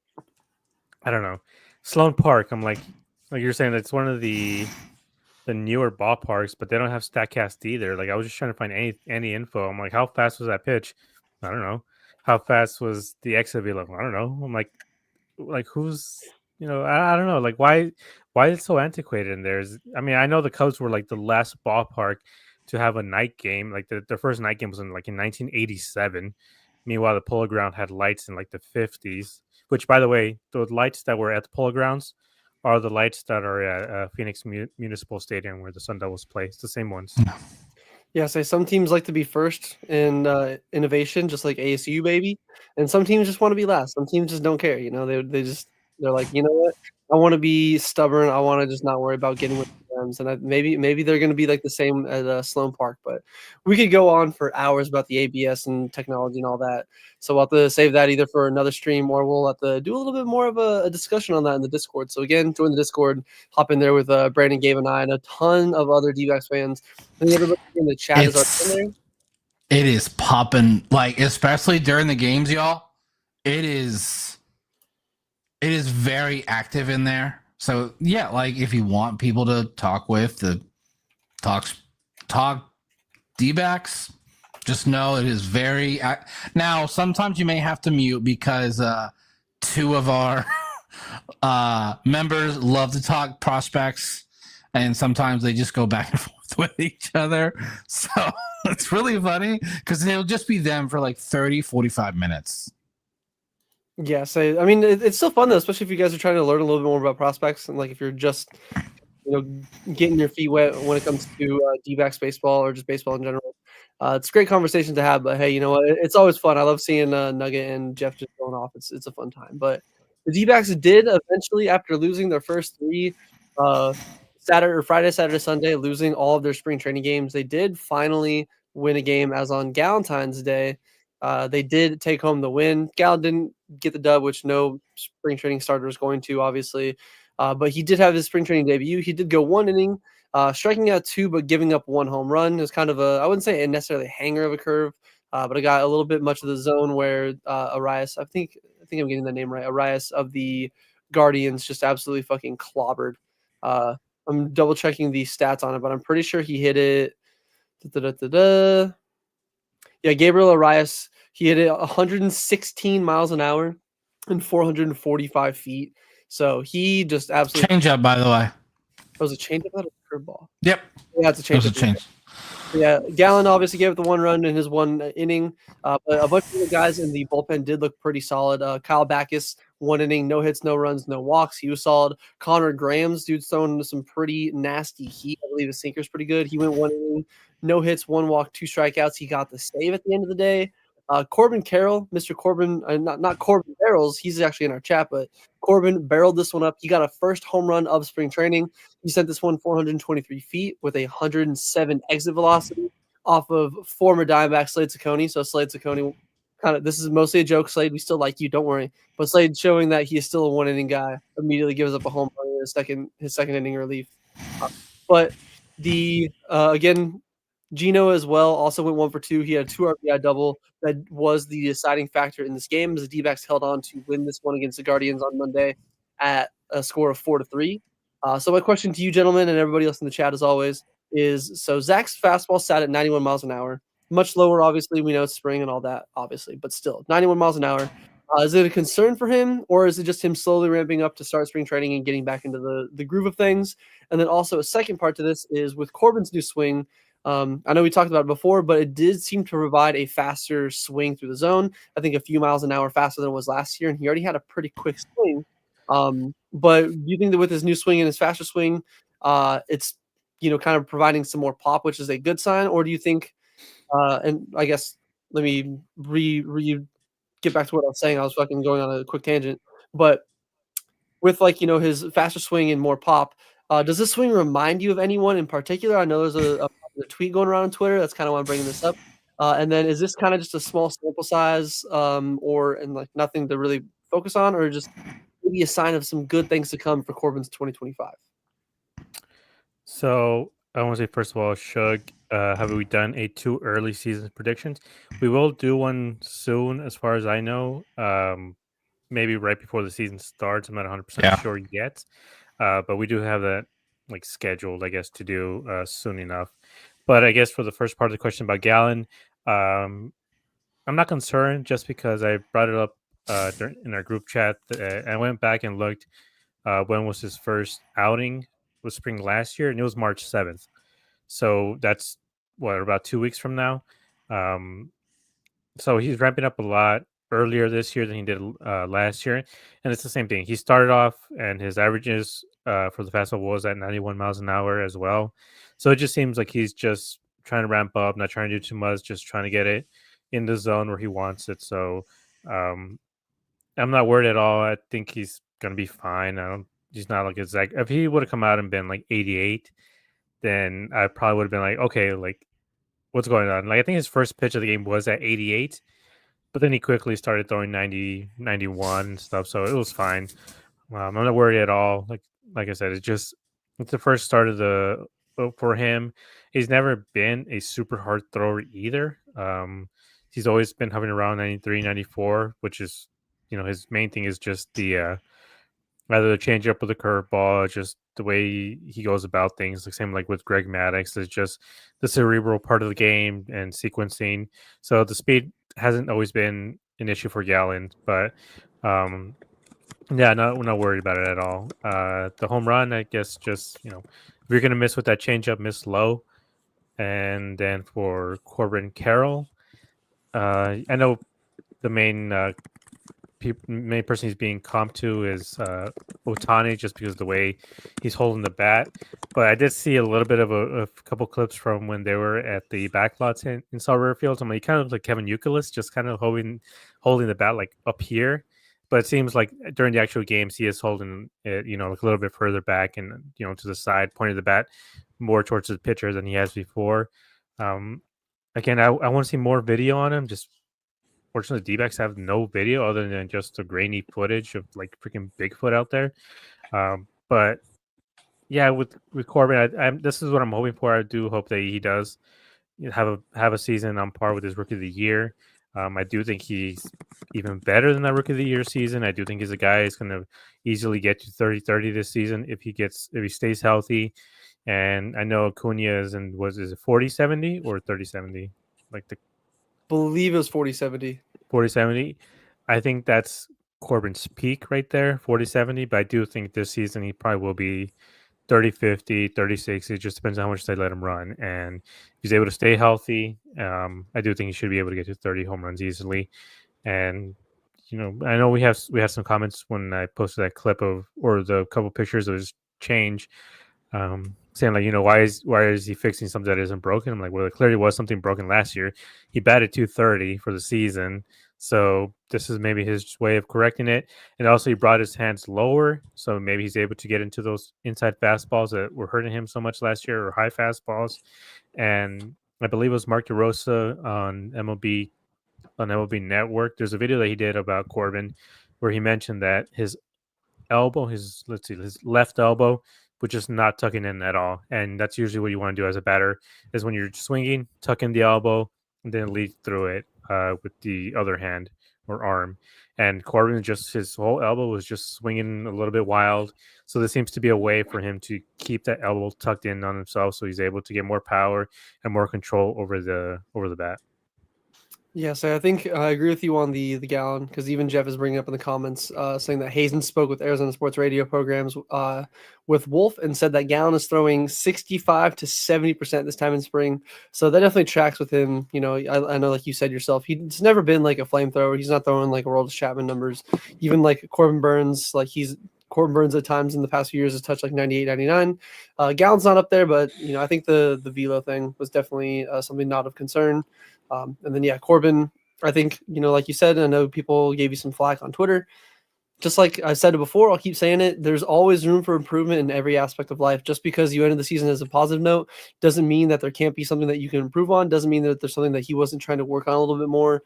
I don't know. Sloan Park, I'm like you're saying, it's one of the newer ballparks, but they don't have Statcast either. Like I was just trying to find any info. I'm like, how fast was that pitch? I don't know. How fast was the exit vehicle? I don't know. I'm like who's I don't know. Like why is it so antiquated in there? I mean, I know the Cubs were like the last ballpark to have a night game. Like their first night game was in 1987. Meanwhile, the Polo Ground had lights in like the 50s. Which, by the way, the lights that were at the Polo Grounds are the lights that are at Phoenix Municipal Stadium where the Sun Devils play. It's the same ones. Yeah, say some teams like to be first in innovation, just like ASU, baby, and some teams just want to be last. Some teams just don't care. They're like, you know what? I want to be stubborn. I want to just not worry about getting with the Rams. And maybe they're going to be like the same at Sloan Park. But we could go on for hours about the ABS and technology and all that. So we'll have to save that either for another stream or we'll have to do a little bit more of a discussion on that in the Discord. So again, join the Discord, hop in there with Brandon, Gabe, and I, and a ton of other Dbacks fans. I think everybody in the chat is already in there. It is popping, like especially during the games, y'all. It is very active in there. So yeah, like if you want people to talk with, the talk Dbacks, just know it is very. Now sometimes you may have to mute because two of our members love to talk prospects, and sometimes they just go back and forth with each other. So it's really funny because it'll just be them for like 30-45 minutes. Yes, I mean it's still fun though, especially if you guys are trying to learn a little bit more about prospects and like if you're just getting your feet wet when it comes to D-backs baseball or just baseball in general. It's a great conversation to have, but hey, you know what? It's always fun. I love seeing Nugget and Jeff just going off. It's a fun time. But the D-backs did eventually, after losing their first three Friday, Saturday, Sunday, losing all of their spring training games. They did finally win a game as on Galentine's Day. They did take home the win. Gallon didn't get the dub, which no spring training starter is going to, obviously. But he did have his spring training debut. He did go 1 inning, striking out 2, but giving up 1 home run. It was kind of I wouldn't say necessarily a hanger of a curve, but it got a little bit much of the zone where Arias, I think I'm getting the name right, Arias of the Guardians just absolutely fucking clobbered. I'm double checking the stats on it, but I'm pretty sure he hit it. Yeah, Gabriel Arias, he hit it 116 miles an hour and 445 feet. So he just absolutely Change up, by the way. It was a changeup or a curveball? Yep. Yeah, it's a It was a changeup. change. Yeah, Gallon obviously gave it the 1 run in his 1 inning. But a bunch of the guys in the bullpen did look pretty solid. Kyle Backus, 1 inning, no hits, no runs, no walks. He was solid. Connor Graham's dude's throwing some pretty nasty heat. I believe his sinker's pretty good. He went 1 inning, no hits, 1 walk, 2 strikeouts. He got the save at the end of the day. Corbin Carroll, Mr. Corbin, not Corbin Barrels. He's actually in our chat, but Corbin barreled this one up. He got a first home run of spring training. He sent this one 423 feet with a 107 exit velocity off of former Diamondback Slade Ciccone. So Slade Ciccone, this is mostly a joke. Slade, we still like you. Don't worry. But Slade showing that he is still a 1 inning guy, immediately gives up a home run in his second inning relief. But again, Gino as well also went 1 for 2. He had a 2 RBI double that was the deciding factor in this game as the Dbacks held on to win this one against the Guardians on Monday at a score of 4-3. So my question to you, gentlemen, and everybody else in the chat, as always, is so Zach's fastball sat at 91 miles an hour, much lower, obviously. We know it's spring and all that, obviously, but still 91 miles an hour. Is it a concern for him, or is it just him slowly ramping up to start spring training and getting back into the groove of things? And then also a second part to this is with Corbin's new swing. I know we talked about it before, but it did seem to provide a faster swing through the zone. I think a few miles an hour faster than it was last year, and he already had a pretty quick swing. But do you think that with his new swing and his faster swing, it's kind of providing some more pop, which is a good sign? Or do you think, and I guess let me get back to what I was saying. I was fucking going on a quick tangent, but with his faster swing and more pop, does this swing remind you of anyone in particular? I know there's a tweet going around on Twitter. That's kind of why I'm bringing this up. And then is this kind of just a small sample size, and nothing to really focus on, or just maybe a sign of some good things to come for Corbin's 2025? So I want to say, first of all, Shug, have we done a too early season predictions? We will do one soon, as far as I know. Maybe right before the season starts. I'm not 100% sure yet. But we do have that scheduled, I guess, to do soon enough. But I guess for the first part of the question about Gallon, I'm not concerned just because I brought it up in our group chat. I went back and looked when was his first outing. It was spring last year, and it was March 7th. So that's about 2 weeks from now. So he's ramping up a lot earlier this year than he did last year, and it's the same thing. He started off, and his averages for the fastball was at 91 miles an hour as well. So it just seems like he's just trying to ramp up, not trying to do too much, just trying to get it in the zone where he wants it. So I'm not worried at all. I think he's gonna be fine. He's not like exact. If he would have come out and been 88, then I probably would have been okay, what's going on? I think his first pitch of the game was at 88. But then he quickly started throwing 90, 91 and stuff, so it was fine. I'm not worried at all. Like I said, it's the first start for him. He's never been a super hard thrower either. He's always been hovering around 93, 94, which is, his main thing is just the either the changeup or the curveball, just the way he goes about things. Same with Greg Maddux, it's just the cerebral part of the game and sequencing. So the speed hasn't always been an issue for Gallon, but we're not worried about it at all. The home run, I guess, just if you're gonna miss with that changeup, miss low. And then for Corbin Carroll, I know the main person he's being comped to is Ohtani, just because of the way he's holding the bat. But I did see a little bit of a couple clips from when they were at the backlots in Salt River Fields. He kind of looks like Kevin Youkilis, just kind of holding the bat up here. but it seems like during the actual games he is holding it, like a little bit further back and to the side, pointing the bat more towards the pitcher than he has before. Again, I want to see more video on him. Just fortunately, the D-backs have no video other than just the grainy footage of like freaking Bigfoot out there. But yeah, with Corbin, this is what I'm hoping for. I do hope that he does have a season on par with his Rookie of the Year. I do think he's even better than that Rookie of the Year season. I do think he's a guy who's going to easily get to 30-30 this season if he stays healthy. And I know Acuna is it 40-70 or 30-70? Like the Believe it was 40-70. 40-70. I think that's Corbin's peak right there, 40-70. But I do think this season he probably will be 30-50, 30-60. It just depends on how much they let him run. And if he's able to stay healthy, I do think he should be able to get to 30 home runs easily. And I know we had some comments when I posted that clip or the couple pictures of his change, saying like, why is he fixing something that isn't broken? I'm like, well, there clearly was something broken last year. He batted 230 for the season, so this is maybe his way of correcting it. And also, he brought his hands lower, so maybe he's able to get into those inside fastballs that were hurting him so much last year, or high fastballs. And I believe it was Mark DeRosa on MLB Network. There's a video that he did about Corbin where he mentioned that his elbow, his left elbow, but just not tucking in at all. And that's usually what you want to do as a batter, is when you're swinging, tuck in the elbow and then lead through it with the other hand or arm. And Corbin, just his whole elbow was just swinging a little bit wild. So there seems to be a way for him to keep that elbow tucked in on himself, so he's able to get more power and more control over the bat. Yeah, so I think I agree with you on the Gallon, because even Jeff is bringing up in the comments saying that Hazen spoke with Arizona Sports radio programs with Wolf and said that Gallon is throwing 65 to 70% this time in spring. So that definitely tracks with him. I know, like you said yourself, he's never been like a flamethrower. He's not throwing like Aroldis Chapman numbers. Even like Corbin Burns, Corbin Burns at times in the past few years has touched like 98, 99. Gallon's not up there, but I think the velo thing was definitely something not of concern. And then, yeah, Corbin, I think, like you said, I know people gave you some flack on Twitter. Just like I said it before, I'll keep saying it. There's always room for improvement in every aspect of life. Just because you ended the season as a positive note doesn't mean that there can't be something that you can improve on. Doesn't mean that there's something that he wasn't trying to work on a little bit more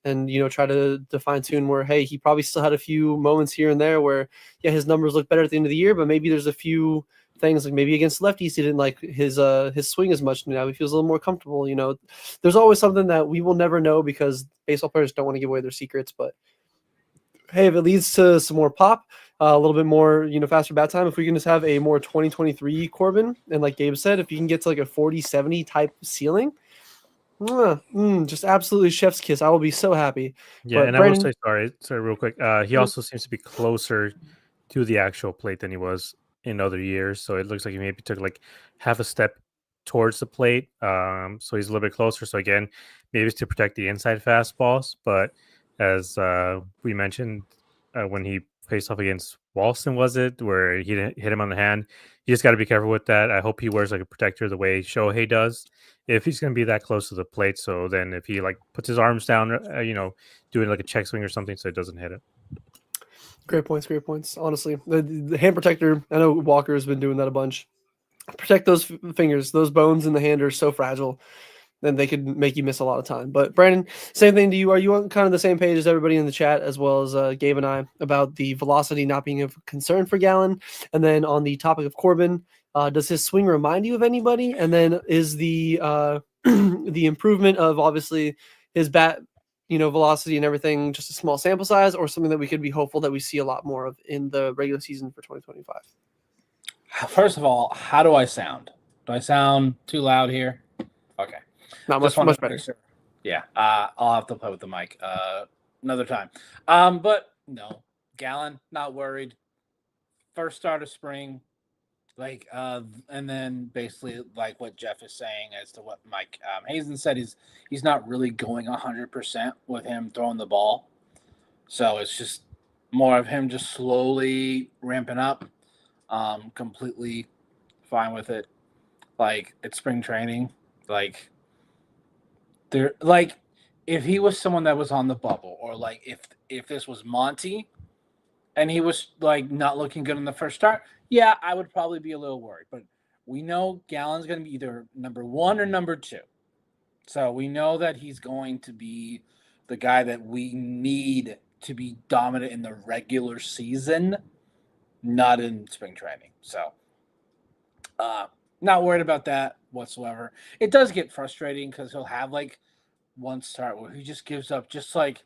and try to fine tune where, hey, he probably still had a few moments here and there where, yeah, his numbers look better at the end of the year, but maybe there's a few things like maybe against lefties he didn't like his swing as much. Now he feels a little more comfortable. There's always something that we will never know because baseball players don't want to give away their secrets. But hey, if it leads to some more pop, a little bit more faster bat time, if we can just have a more 2023 Corbin, and like Gabe said, if you can get to like a 40-70 type ceiling, just absolutely chef's kiss. I will be so happy. Yeah, but and Brandon, I will say, sorry, real quick. He also seems to be closer to the actual plate than he was in other years. So it looks like he maybe took like half a step towards the plate. So he's a little bit closer. So again, maybe it's to protect the inside fastballs. But as we mentioned, when he faced off against Walston, was it, where he hit him on the hand? You just got to be careful with that. I hope he wears like a protector the way Shohei does, if he's going to be that close to the plate. So then if he like puts his arms down, doing like a check swing or something so it doesn't hit it. Great points. Honestly, the hand protector, I know Walker has been doing that a bunch. Protect those fingers. Those bones in the hand are so fragile, then they could make you miss a lot of time. But Brandon, same thing to you. Are you on kind of the same page as everybody in the chat, as well as Gabe and I, about the velocity not being a concern for Gallon? And then on the topic of Corbin, does his swing remind you of anybody? And then is the the improvement of obviously his bat, velocity and everything, just a small sample size, or something that we could be hopeful that we see a lot more of in the regular season for 2025? First of all, how do I sound? Do I sound too loud here? Okay. Not much better. Sure. Yeah. I'll have to play with the mic another time. But no, Gallon, not worried. First start of spring, and then basically like what Jeff is saying as to what Mike Hazen said, he's not really going 100% with him throwing the ball. So it's just more of him just slowly ramping up. Completely fine with it. Like, it's spring training. Like, they're like, if he was someone that was on the bubble, or like if this was Monty and he was like not looking good in the first start, yeah, I would probably be a little worried. But we know Gallen's going to be either number 1 or number 2. So we know that he's going to be the guy that we need to be dominant in the regular season, not in spring training. So not worried about that whatsoever. It does get frustrating because he'll have like one start where he just gives up, just like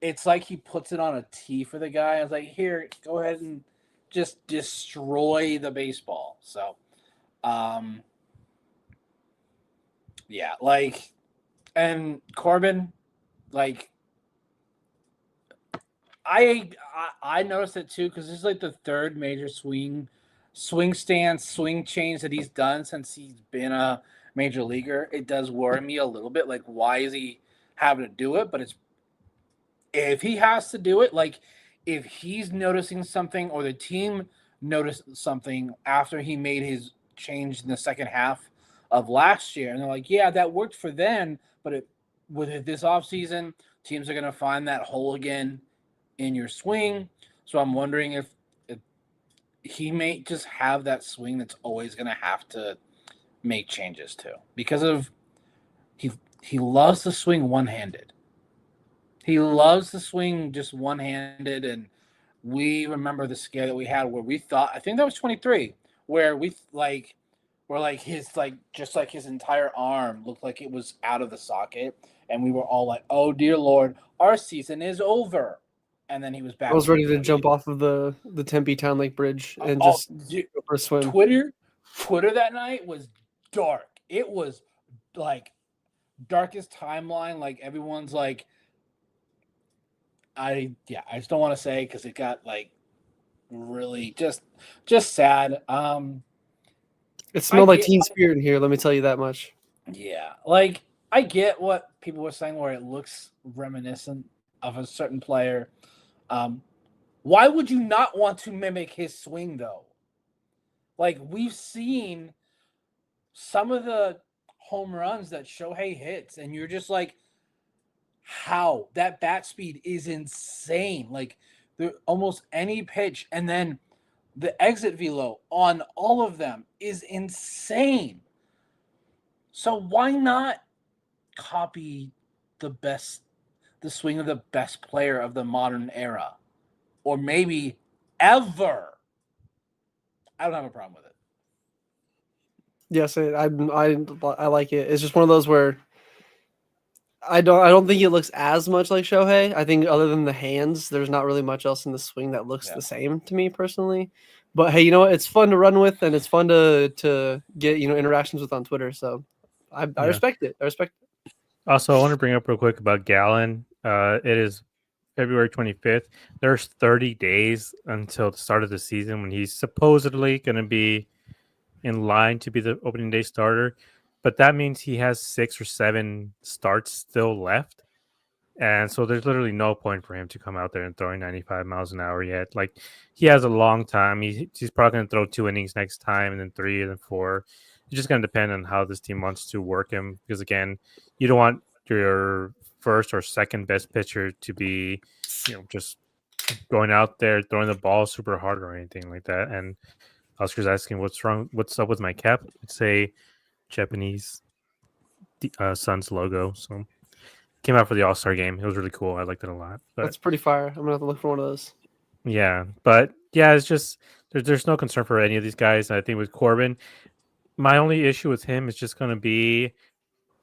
it's like he puts it on a tee for the guy. I was like, here, go ahead and just destroy the baseball. So yeah, like, and Corbin, like, I noticed it too because this is like the third major swing stance, swing change that he's done since he's been a major leaguer. It does worry me a little bit. Like, why is he having to do it? But it's if he has to do it, like, if he's noticing something or the team noticed something after he made his change in the second half of last year, and they're like, yeah, that worked for then, but with this offseason, teams are going to find that hole again in your swing. So I'm wondering if he may just have that swing that's always going to have to make changes to, because of he loves to swing one-handed. He loves to swing just one-handed, and we remember the scare that we had where we thought, I think that was 23, where his entire arm looked like it was out of the socket, and we were all like, "Oh dear Lord, our season is over." And then he was back. I was ready to jump off of the Tempe Town Lake Bridge and just go for a swim. Twitter that night was dark. It was like darkest timeline. Like everyone's like, I just don't want to say because it got like really just sad. It smelled like Teen Spirit in here. Let me tell you that much. Yeah, like I get what people were saying where it looks reminiscent of a certain player. Why would you not want to mimic his swing though? Like we've seen some of the home runs that Shohei hits, and you're just like, how? That bat speed is insane. Like almost any pitch, and then the exit velo on all of them is insane. So why not copy the swing of the best player of the modern era, or maybe ever? I don't have a problem with it. Yes, I like it. It's just one of those where I don't think it looks as much like Shohei. I think other than the hands, there's not really much else in the swing that looks the same to me personally. But hey, you know what? It's fun to run with, and it's fun to get interactions with on Twitter. So I respect it. I respect it. Also, I want to bring up real quick about Gallen. It is February 25th. There's 30 days until the start of the season when he's supposedly going to be in line to be the opening day starter. But that means he has 6 or 7 starts still left. And so there's literally no point for him to come out there and throwing 95 miles an hour yet. Like, he has a long time. He's probably going to throw 2 innings next time, and then 3, and then 4. It's just going to depend on how this team wants to work him. Because, again, you don't want your first or second best pitcher to be, just going out there throwing the ball super hard or anything like that. And Oscar's asking, what's wrong? What's up with my cap? It's a Japanese Suns logo. So came out for the All-Star game. It was really cool. I liked it a lot. But that's pretty fire. I'm gonna have to look for one of those. Yeah, but yeah, it's just there's no concern for any of these guys. I think with Corbin, my only issue with him is just going to be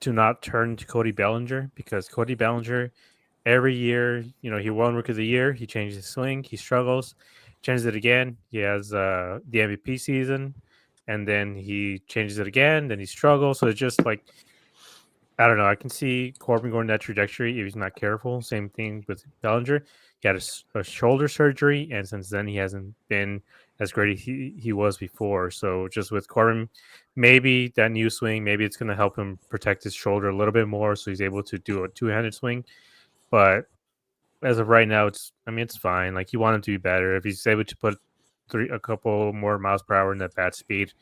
to not turn to Cody Bellinger, because Cody Bellinger, every year, he won Rookie of the Year. He changes his swing. He struggles. Changes it again. He has the MVP season, and then he changes it again. Then he struggles. So it's just like, I don't know. I can see Corbin going that trajectory if he's not careful. Same thing with Bellinger. He had a shoulder surgery, and since then he hasn't been as great as he was before. So just with Corbin, maybe that new swing, maybe it's going to help him protect his shoulder a little bit more, so he's able to do a two-handed swing. But as of right now, it's fine. Like, you want him to be better. If he's able to put a couple more miles per hour in that bat speed,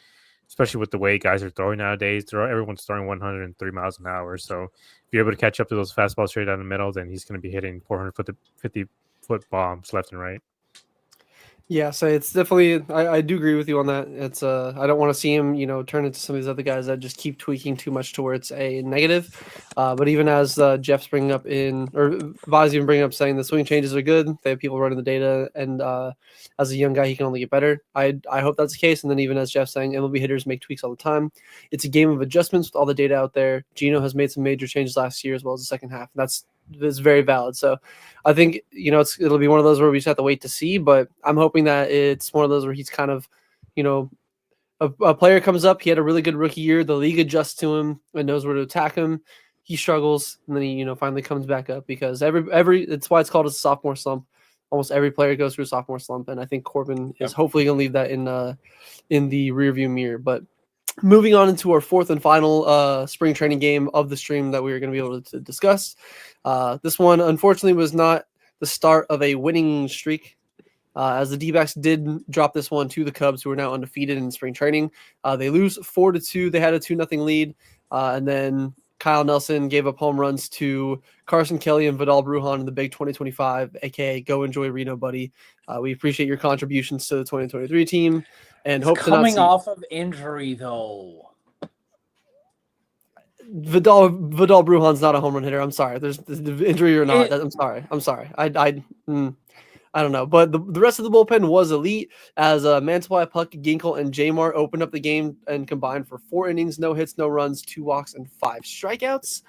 especially with the way guys are throwing nowadays. Everyone's throwing 103 miles an hour. So if you're able to catch up to those fastballs straight down the middle, then he's going to be hitting 450-foot bombs left and right. Yeah, so it's definitely I do agree with you on that. It's I don't want to see him, turn into some of these other guys that just keep tweaking too much to where it's a negative. But even as Jeff's bringing up Vaz even bringing up saying the swing changes are good, they have people running the data, and as a young guy he can only get better. I hope that's the case. And then even as Jeff's saying, MLB hitters make tweaks all the time. It's a game of adjustments with all the data out there. Gino has made some major changes last year as well as the second half. That's very valid. So I think, it'll be one of those where we just have to wait to see, but I'm hoping that it's one of those where he's kind of, a player comes up, he had a really good rookie year, the league adjusts to him and knows where to attack him. He struggles, and then he, finally comes back up, because it's why it's called a sophomore slump. Almost every player goes through a sophomore slump, and I think Corbin is hopefully going to leave that in the rearview mirror. But moving on into our fourth and final spring training game of the stream that we are going to be able to discuss. This one, unfortunately, was not the start of a winning streak, as the Dbacks did drop this one to the Cubs, who are now undefeated in spring training. They lose 4-2. They had a 2-0 lead, and then Kyle Nelson gave up home runs to Carson Kelly and Vidal Brujan in the big 2025, a.k.a. Go Enjoy Reno, buddy. We appreciate your contributions to the 2023 team. And hope to not coming see off of injury, though. Vidal Brujan's not a home run hitter. I'm sorry. There's the injury or not. I'm sorry. I don't know. But the rest of the bullpen was elite, as Mantiply, Puck, Ginkel, and Jamar opened up the game and combined for 4 innings, no hits, no runs, 2 walks, and 5 strikeouts.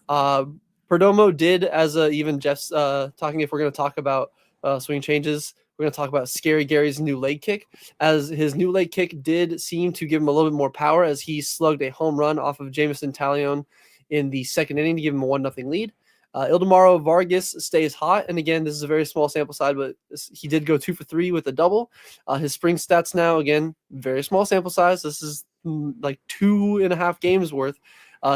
Perdomo did, as even Jeff's talking, if we're going to talk about swing changes, we're going to talk about Scary Gary's new leg kick, as his new leg kick did seem to give him a little bit more power, as he slugged a home run off of Jameson Taillon in the second inning to give him a 1-0 lead. Ildemaro Vargas stays hot, and again, this is a very small sample size, but he did go 2 for 3 with a double. His spring stats now, again, very small sample size. This is like 2.5 games worth.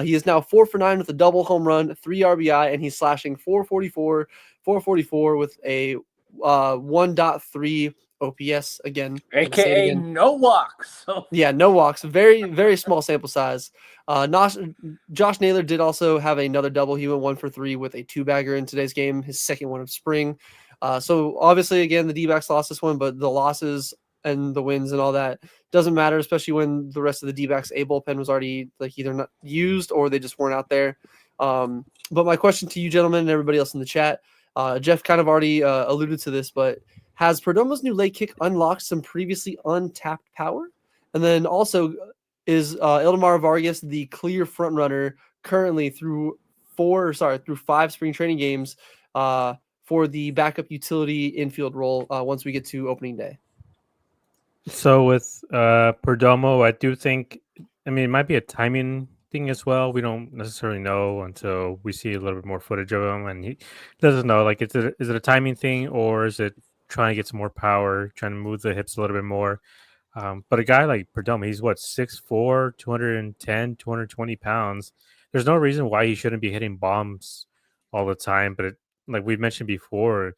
He is now 4 for 9 with a double, home run, 3 RBI, and he's slashing 444 with a 1.3 OPS again. AKA no walks. Yeah, no walks. Very, very small sample size. Josh Naylor did also have another double. He went 1 for 3 with a 2-bagger in today's game, his second one of spring. So obviously, again, the D-backs lost this one, but the losses and the wins and all that doesn't matter, especially when the rest of the D-backs A bullpen was already either not used or they just weren't out there. But my question to you, gentlemen, and everybody else in the chat, Jeff kind of already alluded to this, but has Perdomo's new leg kick unlocked some previously untapped power? And then also, is Ildemaro Vargas the clear front runner currently through 5 spring training games for the backup utility infield role once we get to opening day? So with Perdomo, I do think, it might be a timing thing as well. We don't necessarily know until we see a little bit more footage of him, and he doesn't know. Is it a timing thing, or is it trying to get some more power, trying to move the hips a little bit more? But a guy like Perdomo, he's 6'4", 210, 220 pounds. There's no reason why he shouldn't be hitting bombs all the time. But like we've mentioned before,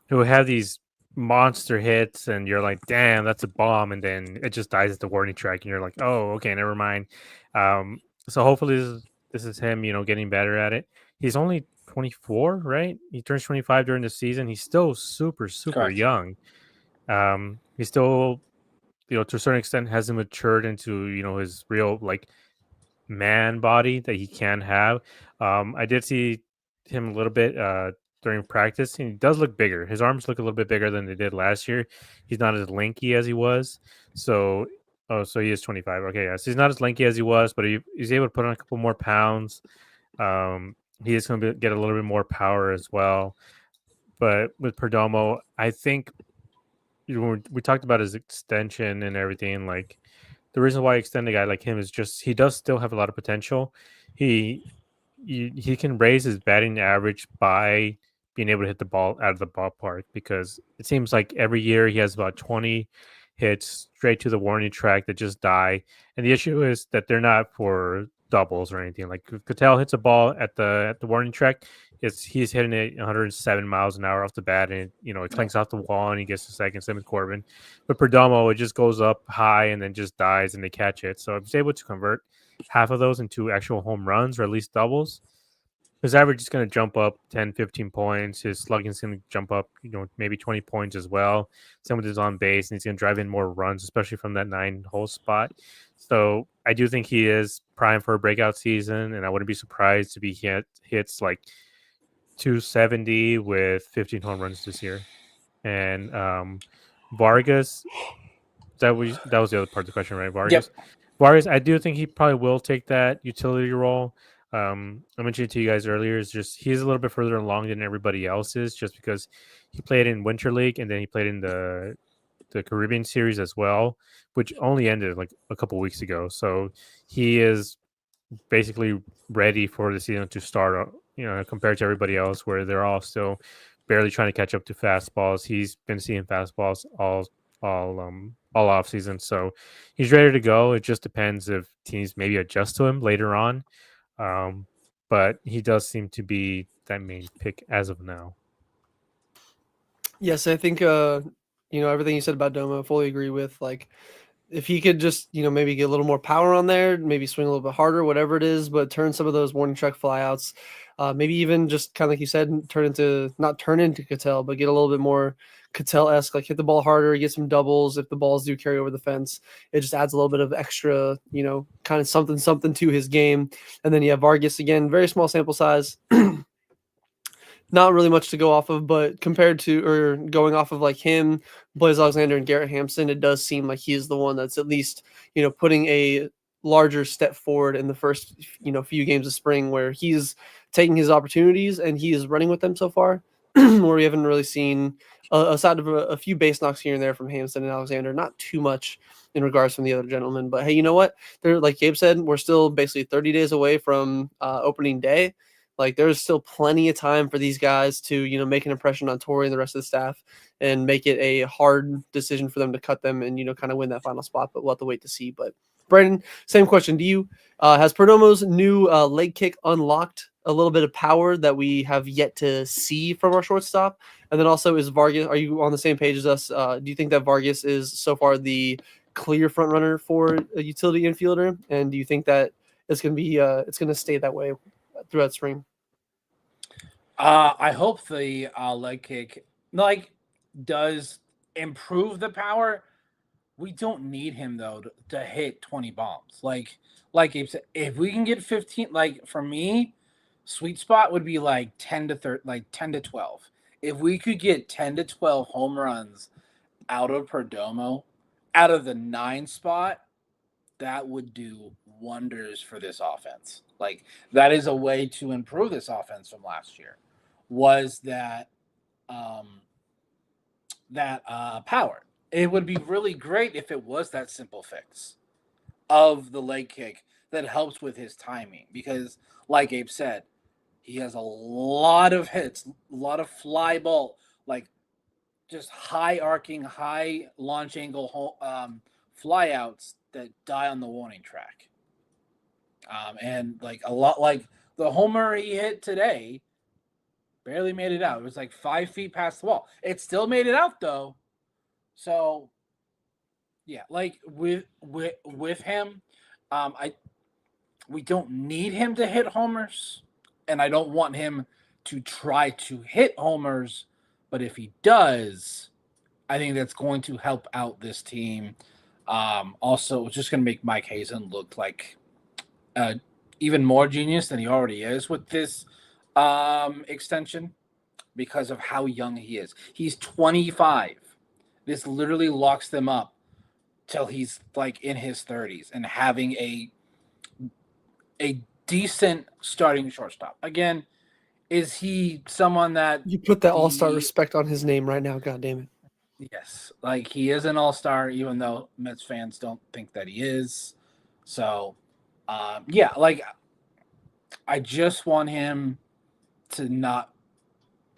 he'll have these monster hits, and you're like, damn, that's a bomb, and then it just dies at the warning track, and you're like, oh, okay, never mind. So hopefully this is him, getting better at it. He's only 24, right? He turns 25 during the season. He's still super Correct. young. He's still, to a certain extent, hasn't matured into, his real man body that he can have. I did see him a little bit during practice, and he does look bigger. His arms look a little bit bigger than they did last year. He's not as lanky as he was. So he is 25. Okay, yeah. So he's not as lanky as he was, but he's able to put on a couple more pounds. He is going to get a little bit more power as well. But with Perdomo, I think we talked about his extension and everything. The reason why I extend a guy like him is just he does still have a lot of potential. He can raise his batting average by being able to hit the ball out of the ballpark, because it seems like every year he has about 20 hits straight to the warning track that just die. And the issue is that they're not for doubles or anything. Like if Cattell hits a ball at the warning track, he's hitting it 107 miles an hour off the bat, and it clanks off the wall, and he gets to second. Same with Corbin, but Perdomo, it just goes up high and then just dies, and they catch it. So if he's able to convert half of those into actual home runs or at least doubles, his average is going to jump up 10, 15 points. His slugging is going to jump up, maybe 20 points as well. Same with his on base, and he's going to drive in more runs, especially from that 9-hole spot. So I do think he is primed for a breakout season, and I wouldn't be surprised if he hits like 270 with 15 home runs this year. And Vargas, that was the other part of the question, right? Vargas. Yep. Vargas, I do think he probably will take that utility role. I mentioned it to you guys earlier. Is just he's a little bit further along than everybody else is, just because he played in Winter League and then he played in the Caribbean Series as well, which only ended like a couple weeks ago. So he is basically ready for the season to start. Compared to everybody else, where they're all still barely trying to catch up to fastballs. He's been seeing fastballs all off season, so he's ready to go. It just depends if teams maybe adjust to him later on. But he does seem to be that main pick as of now. Yes, I think everything you said about Domo, I fully agree with. Like, if he could just maybe get a little more power on there, maybe swing a little bit harder, whatever it is, but turn some of those warning track flyouts, maybe even just kind of like you said, not turn into Cattell, but get a little bit more Cattell-esque, like hit the ball harder, get some doubles if the balls do carry over the fence. It just adds a little bit of extra, kind of something to his game. And then you have Vargas again, very small sample size. Not really much to go off of, but compared to or going off of like him, Blaze Alexander, and Garrett Hampson, it does seem like he is the one that's at least putting a larger step forward in the first few games of spring, where he's taking his opportunities and he is running with them so far. Where we haven't really seen, aside of a few base knocks here and there from Hampson and Alexander, not too much in regards from the other gentlemen. But hey, you know what? They're, like Gabe said, we're still basically 30 days away from opening day. Like, there's still plenty of time for these guys to, make an impression on Torrey and the rest of the staff and make it a hard decision for them to cut them and, kind of win that final spot. But we'll have to wait to see. But Brandon, same question. Do you, has Perdomo's new leg kick unlocked a little bit of power that we have yet to see from our shortstop? And then also, is Vargas, are you on the same page as us? Do you think that Vargas is so far the clear front runner for a utility infielder? And do you think that it's going to be, it's going to stay that way throughout spring? I hope the leg kick does improve the power. We don't need him though to hit 20 bombs. Like if we can get 15, like for me, sweet spot would be like 10 to 12. If we could get 10 to 12 home runs out of Perdomo, out of the 9 spot, that would do wonders for this offense. Like, that is a way to improve this offense from last year, was that power. It would be really great if it was that simple fix of the leg kick that helps with his timing, because like Abe said, he has a lot of hits, a lot of fly ball, like just high arcing, high launch angle flyouts that die on the warning track. And like a lot, like the homer he hit today, barely made it out. It was like 5 feet past the wall. It still made it out though. So yeah, like with him, we don't need him to hit homers, and I don't want him to try to hit homers. But if he does, I think that's going to help out this team. Also, it's just going to make Mike Hazen look like even more genius than he already is with this extension, because of how young he is. He's 25. This literally locks them up till he's like in his 30s and having a decent starting shortstop. Again, is he someone that you put that all-star respect on his name right now? God damn it. Yes, like he is an all-star, even though Mets fans don't think that he is. So, yeah, like I just want him to not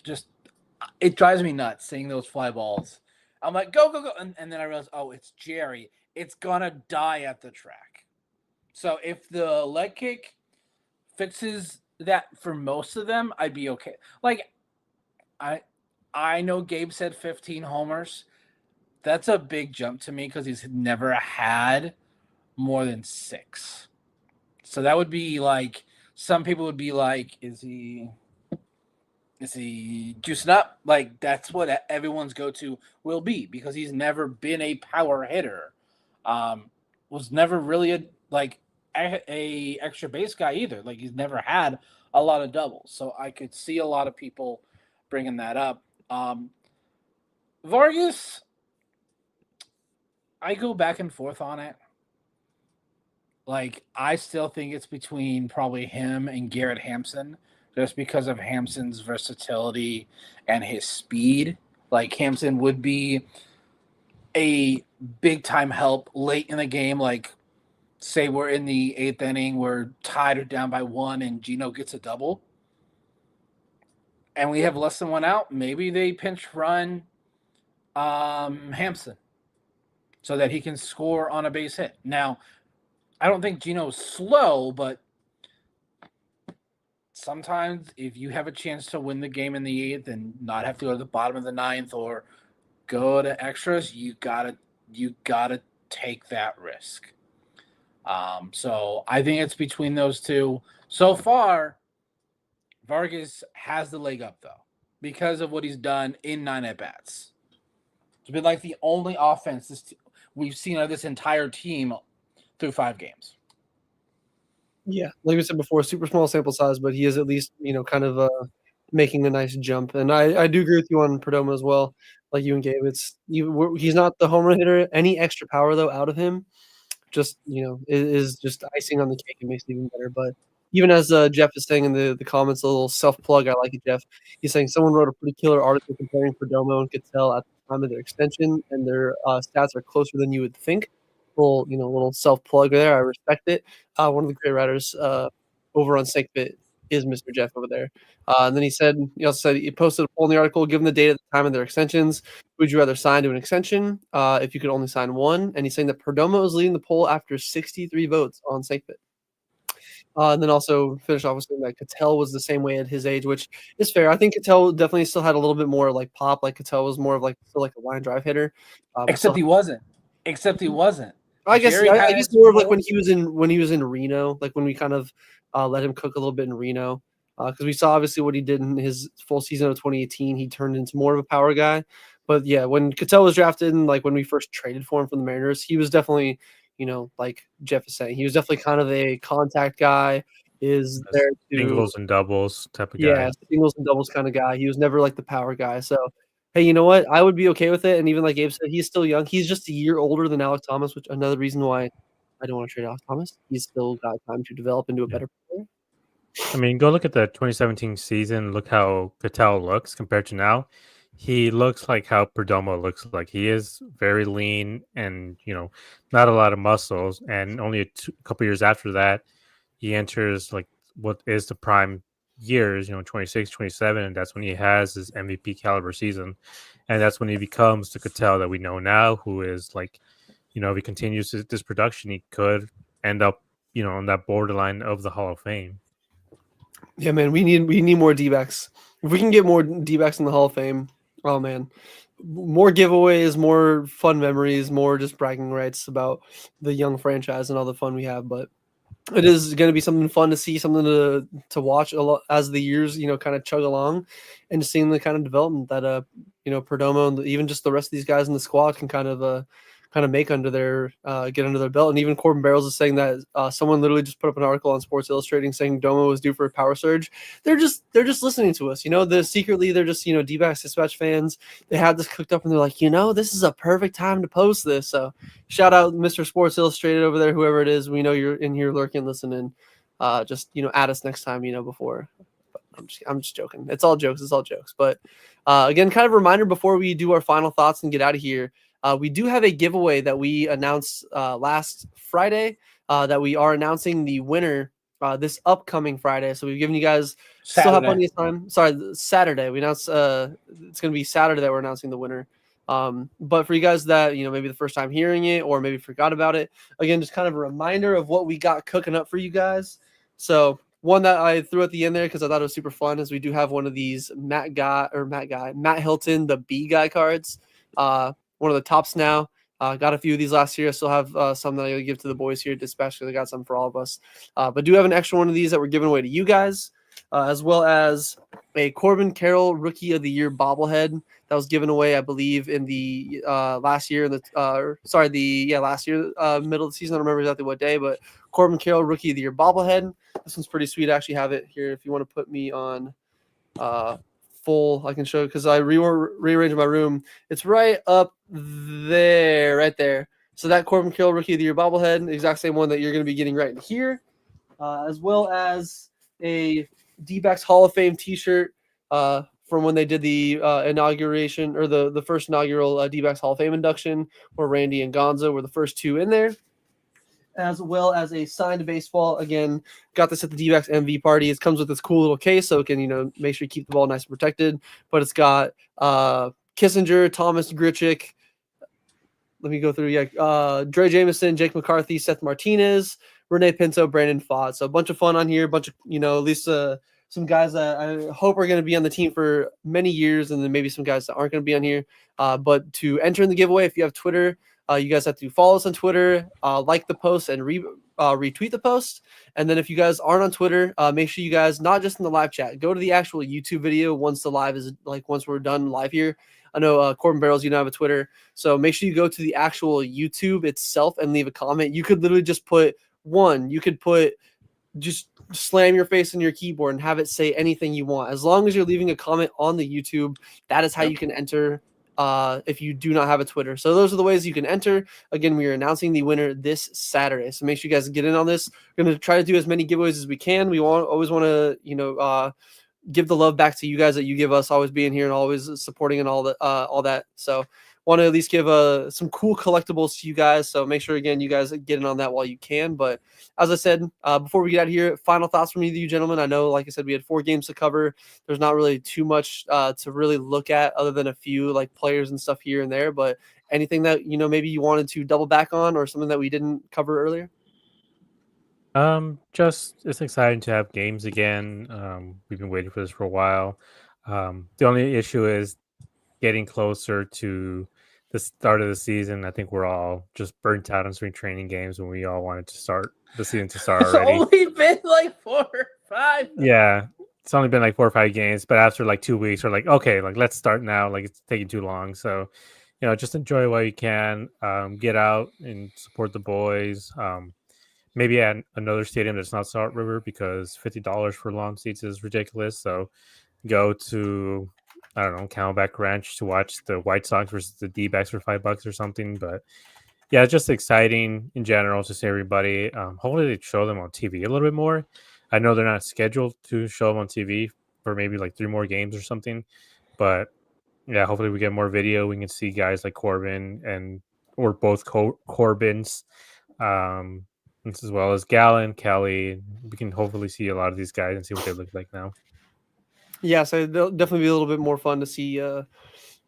just. It drives me nuts seeing those fly balls. I'm like, go, go, go, and then I realize, oh, it's Jerry. It's gonna die at the track. So if the leg kick fixes that for most of them, I'd be okay. Like, I know Gabe said 15 homers. That's a big jump to me because he's never had more than 6. So that would be like, some people would be like, is he juicing up? Like, that's what everyone's go-to will be, because he's never been a power hitter. Was never really a extra base guy either. Like, he's never had a lot of doubles. So I could see a lot of people bringing that up. Vargas, I go back and forth on it. Like, I still think it's between probably him and Garrett Hampson, just because of Hampson's versatility and his speed. Like, Hampson would be a big-time help late in the game. Like, say we're in the 8th inning, we're tied or down by 1, and Gino gets a double, and we have less than 1 out. Maybe they pinch run Hampson so that he can score on a base hit. Now, I don't think Gino's slow, but sometimes if you have a chance to win the game in the 8th and not have to go to the bottom of the 9th or go to extras, you gotta take that risk. So I think it's between those two. So far, Vargas has the leg up, though, because of what he's done in 9 at-bats. It's been like the only offense we've seen of this entire team through 5 games. Yeah, like we said before, super small sample size, but he is at least, kind of making a nice jump. And I do agree with you on Perdomo as well, like you and Gabe. He's not the home run hitter. Any extra power, though, out of him, just, is just icing on the cake. It makes it even better. But even as Jeff is saying in the comments, a little self-plug, I like it, Jeff. He's saying someone wrote a pretty killer article comparing Perdomo and Cattell at the time of their extension, and their stats are closer than you would think. Little self-plug there. I respect it. One of the great writers over on SankBit is Mr. Jeff over there. And then he also said he posted a poll in the article, given the date at the time of their extensions, would you rather sign to an extension if you could only sign one? And he's saying that Perdomo is leading the poll after 63 votes on SankBit. And then also finish off with saying that Cattell was the same way at his age, which is fair. I think Cattell definitely still had a little bit more like pop. Like Cattell was more of still a line drive hitter. Except he wasn't. I guess Jerry I guess has more of more- when he was in Reno, like when we kind of let him cook a little bit in Reno, because we saw obviously what he did in his full season of 2018. He turned into more of a power guy. But yeah, when Cattell was drafted and like when we first traded for him from the Mariners, he was definitely, like Jeff is saying, he was definitely kind of a contact guy. Is there to Singles and doubles type of guy. yeah, singles and doubles kind of guy. He was never like the power guy. So hey, you know what? I would be okay with it. And even like Gabe said, he's still young. He's just a year older than Alex Thomas, which another reason why I don't want to trade Alex Thomas. He's still got time to develop into a better player. I mean, go look at the 2017 season. Look how Cattell looks compared to now. He looks like how Perdomo looks like. He is very lean and, not a lot of muscles. And only a couple years after that, he enters like what is the prime years, 26, 27. And that's when he has his MVP caliber season. And that's when he becomes the Cattell that we know now, who is like, if he continues this production, he could end up, on that borderline of the Hall of Fame. Yeah, man, we need more Dbacks. If we can get more Dbacks in the Hall of Fame, oh man, more giveaways, more fun memories, more just bragging rights about the young franchise and all the fun we have. But it is going to be something fun to see, something to watch a lot as the years, kind of chug along, and just seeing the kind of development that Perdomo and even just the rest of these guys in the squad can kind of make under their get under their belt. And even Corbin Barrels is saying that someone literally just put up an article on Sports Illustrated saying Domo was due for a power surge. They're just listening to us. Secretly they're just D-backs Dispatch fans. They had this cooked up and they're like, this is a perfect time to post this. So shout out Mr. Sports Illustrated over there, whoever it is. We know you're in here lurking, listening. Just add us next time. Before. I'm just joking. It's all jokes. But again, kind of a reminder before we do our final thoughts and get out of here. We do have a giveaway that we announced last Friday that we are announcing the winner this upcoming Friday. So we've given you guys still have plenty of time. Sorry, Saturday. We announced it's going to be Saturday that we're announcing the winner. But for you guys that, maybe the first time hearing it or maybe forgot about it, again, just kind of a reminder of what we got cooking up for you guys. So one that I threw at the end there because I thought it was super fun is we do have one of these Matt Hilton, the B guy cards. One of the tops now. Got a few of these last year. I still have some that I give to the boys here, especially. I got some for all of us. But do have an extra one of these that we're giving away to you guys, as well as a Corbin Carroll Rookie of the Year bobblehead that was given away, I believe, in the last year. Last year, middle of the season. I don't remember exactly what day, but Corbin Carroll Rookie of the Year bobblehead. This one's pretty sweet. I actually have it here. If you want to put me on full, I can show because I rearranged my room. It's right up there, right there. So that Corbin Carroll Rookie of the Year bobblehead, the exact same one that you're going to be getting right here, as well as a Dbacks Hall of Fame T-shirt from when they did the inauguration or the first inaugural Dbacks Hall of Fame induction, where Randy and Gonzo were the first two in there, as well as a signed baseball. Again, got this at the D-backs MV party. It comes with this cool little case, so it can, make sure you keep the ball nice and protected. But it's got Kissinger, Thomas Grichuk. Let me go through. Dre Jameson, Jake McCarthy, Seth Martinez, Renee Pinto, Brandon Fott. So a bunch of fun on here. A bunch of, at least some guys that I hope are going to be on the team for many years, and then maybe some guys that aren't going to be on here. But to enter in the giveaway, if you have Twitter, you guys have to follow us on Twitter, like the post, and retweet the post. And then if you guys aren't on Twitter, make sure you guys, not just in the live chat, go to the actual YouTube video once once we're done live here. I know Corbin Barrels, have a Twitter. So make sure you go to the actual YouTube itself and leave a comment. You could literally just put one. You could just slam your face on your keyboard and have it say anything you want. As long as you're leaving a comment on the YouTube, that is how you can enter if you do not have a Twitter. So those are the ways you can enter. Again, we are announcing the winner this Saturday. So make sure you guys get in on this. We're going to try to do as many giveaways as we can. We always want to, give the love back to you guys that you give us, always being here and always supporting and all that. So want to at least give some cool collectibles to you guys. So make sure, again, you guys get in on that while you can. But as I said, before we get out of here, final thoughts from you gentlemen. I know, like I said, we had 4 games to cover. There's not really too much to really look at other than a few players and stuff here and there. But anything that, maybe you wanted to double back on or something that we didn't cover earlier? Just it's exciting to have games again. We've been waiting for this for a while. The only issue is getting closer to the start of the season. I think we're all just burnt out on spring training games when we all wanted to start the season to start already. It's only been 4 or 5. Yeah, it's only been 4 or 5 games, but after 2 weeks, we're okay, let's start now. It's taking too long. So, just enjoy while you can. Get out and support the boys. Maybe at another stadium that's not Salt River, because $50 for lawn seats is ridiculous. So go to, I don't know, Camelback Ranch to watch the White Sox versus the D-backs for $5 or something. But yeah, it's just exciting in general to see everybody. Hopefully they show them on TV a little bit more. I know they're not scheduled to show them on TV for maybe 3 more games or something. But yeah, hopefully we get more video. We can see guys like Corbin or both Corbins. As well as Gallon, Kelly. We can hopefully see a lot of these guys and see what they look like now. Yeah, so they'll definitely be a little bit more fun to see,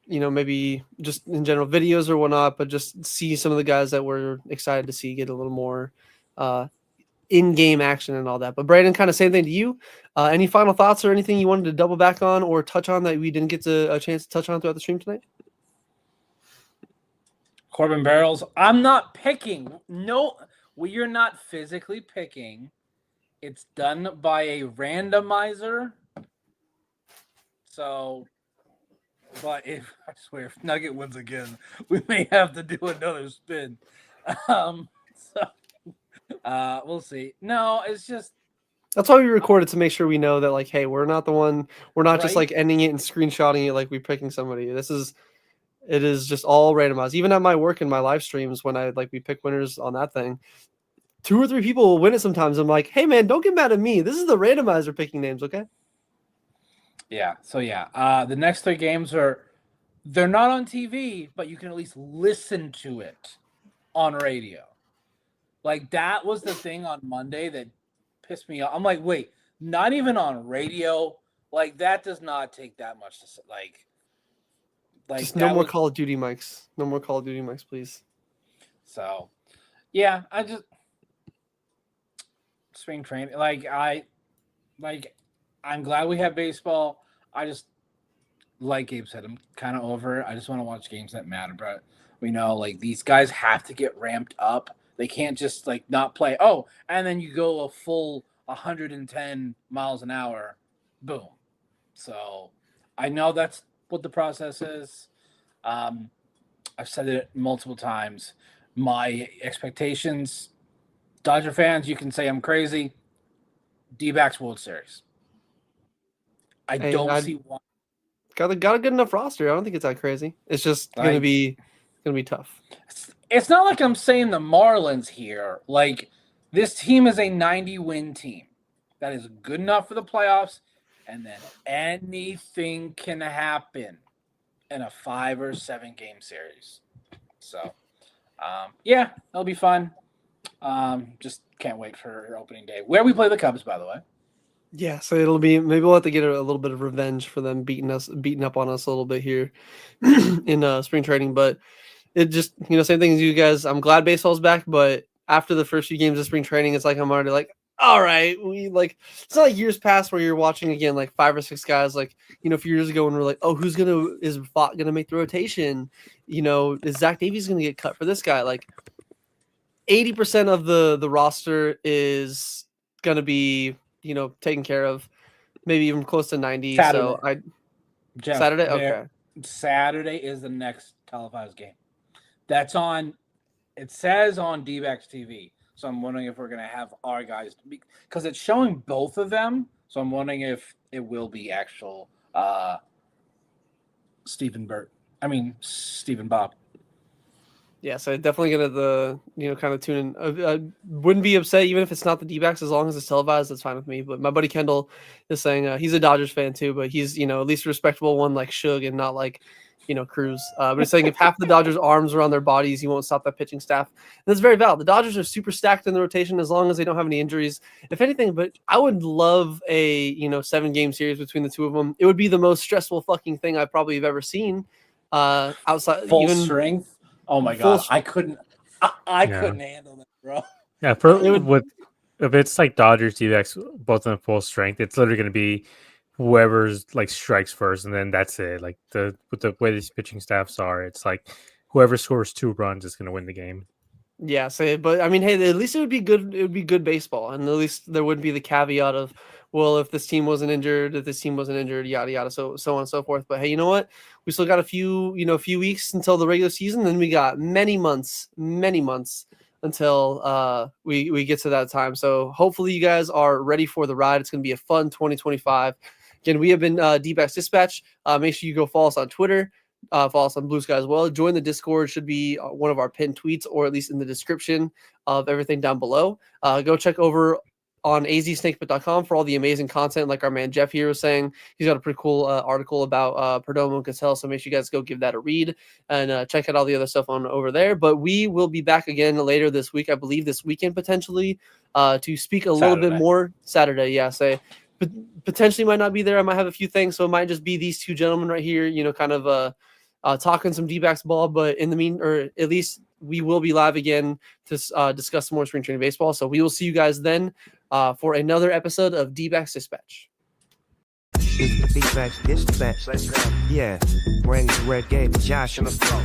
maybe just in general videos or whatnot, but just see some of the guys that we're excited to see get a little more in-game action and all that. But Brandon, kind of same thing to you. Any final thoughts or anything you wanted to double back on or touch on that we didn't get a chance to touch on throughout the stream tonight? Corbin Barrels, I'm not picking. No. We are not physically picking. It's done by a randomizer. So, but I swear, if Nugget wins again, we may have to do another spin. We'll see. No, it's just. That's why we recorded, to make sure we know that, hey, we're not the one. We're not just ending it and screenshotting it like we're picking somebody. It is just all randomized. Even at my work and my live streams, when we pick winners on that thing, 2 or 3 people will win it sometimes. I'm like, hey man, don't get mad at me. This is the randomizer picking names, okay? Yeah. So yeah, the next 3 games they're not on TV, but you can at least listen to it on radio. That was the thing on Monday that pissed me off. I'm like, wait, not even on radio? That does not take that much to just no more Call of Duty mics. No more Call of Duty mics, please. So, yeah, spring training. Like, I'm glad we have baseball. I just, like Gabe said, I'm kind of over it. I just want to watch games that matter. But we know, like, these guys have to get ramped up. They can't just, like, not play. Oh, and then you go a full 110 miles an hour. Boom. So I know that's what the process is. I've said it multiple times. My expectations, Dodger fans, you can say I'm crazy. Dbacks World Series. I don't see why. Got a good enough roster. I don't think it's that crazy. It's just gonna be tough. It's not like I'm saying the Marlins here. Like, this team is a 90-win team. That is good enough for the playoffs, and then anything can happen in a 5 or 7 game series. So, yeah, it'll be fun. Just can't wait for opening day, where we play the Cubs, by the way. Yeah, so it'll be, maybe we'll have to get a little bit of revenge for them beating up on us a little bit here in spring training. But it just, same thing as you guys. I'm glad baseball's back, but after the first few games of spring training, it's like I'm already like, all right, it's not like years past where you're watching again like 5 or 6 guys like a few years ago when we're like, oh, is Vaught gonna make the rotation? Is Zach Davies gonna get cut for this guy? Like 80% of the roster is gonna be taken care of, maybe even close to 90. Saturday. Saturday, okay. Saturday is the next televised game. That's on. It says on Dbacks TV. So I'm wondering if we're going to have our guys, because it's showing both of them. So I'm wondering if it will be actual Stephen Bob. Yeah, so definitely gonna kind of tune in. I wouldn't be upset even if it's not the D-backs, as long as it's televised. That's fine with me. But my buddy Kendall is saying he's a Dodgers fan too, but he's at least a respectable one like Suge and not like Cruz. But he's saying if half the Dodgers' arms are on their bodies, you won't stop that pitching staff. And that's very valid. The Dodgers are super stacked in the rotation as long as they don't have any injuries, if anything. But I would love a 7-game series between the two of them. It would be the most stressful fucking thing I probably have ever seen. Outside full strength. Oh my god, I couldn't handle that, bro. Yeah, if it's like Dodgers, D-backs, both in full strength, it's literally going to be whoever's like strikes first, and then that's it. Like with the way these pitching staffs are, it's like whoever scores 2 runs is going to win the game. Yeah, but I mean, hey, at least it would be good. It would be good baseball, and at least there wouldn't be the caveat of, well, if this team wasn't injured, yada yada, so on and so forth. But hey, you know what? We still got a few weeks until the regular season. Then we got many months until we get to that time. So hopefully you guys are ready for the ride. It's going to be a fun 2025. Again, we have been Dbacks Dispatch. Make sure you go follow us on Twitter. Follow us on Blue Sky as well. Join the Discord. Should be one of our pinned tweets, or at least in the description of everything down below. Go check over on azsnakepit.com for all the amazing content, like our man Jeff here was saying. He's got a pretty cool article about Perdomo and Cassell, so make sure you guys go give that a read and check out all the other stuff on over there. But we will be back again later this week, I believe this weekend potentially, to speak a little bit more. Saturday, yeah, but potentially might not be there. I might have a few things, so it might just be these two gentlemen right here, kind of talking some D-backs ball. But in the or at least we will be live again to discuss some more spring training baseball. So we will see you guys then for another episode of Dbacks Dispatch. It's the Dbacks Dispatch. Yeah, bring the red game, Josh on the floor.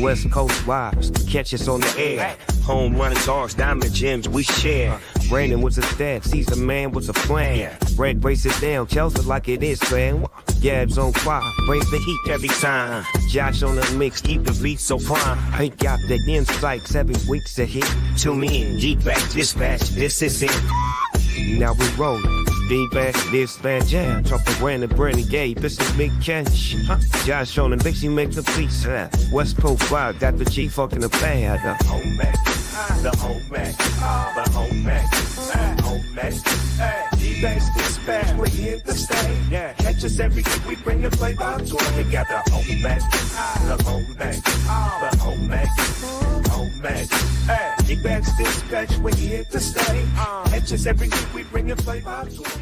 West Coast vibes, catch us on the air. Home running dogs, diamond gems we share. Brandon was a dad, Caesar man was a plan. Red brace it down, tells it like it is, man. Gabs on fire, brings the heat every time. Josh on the mix, keep the beat so prime. I got the insights every week's a hit. Tune in, Dbacks Dispatch, this is it. Now we rollin'. Dbacks Dispatch, yeah. Talking Brandon Gay, this is Big Catch. Josh on the mix, he makes the beats. West Coast vibe, got the G fucking the band. The home Mac, the home Mac, the home Mac, home Mac. Dbacks Dispatch, we're here to stay. Yeah, catch us every week, we bring the flavor out to it. We got the home Mac, the home Mac, the home Mac, home Mac. Dbacks Dispatch, we're here to stay. Catch us every week, we bring the flavor out to it.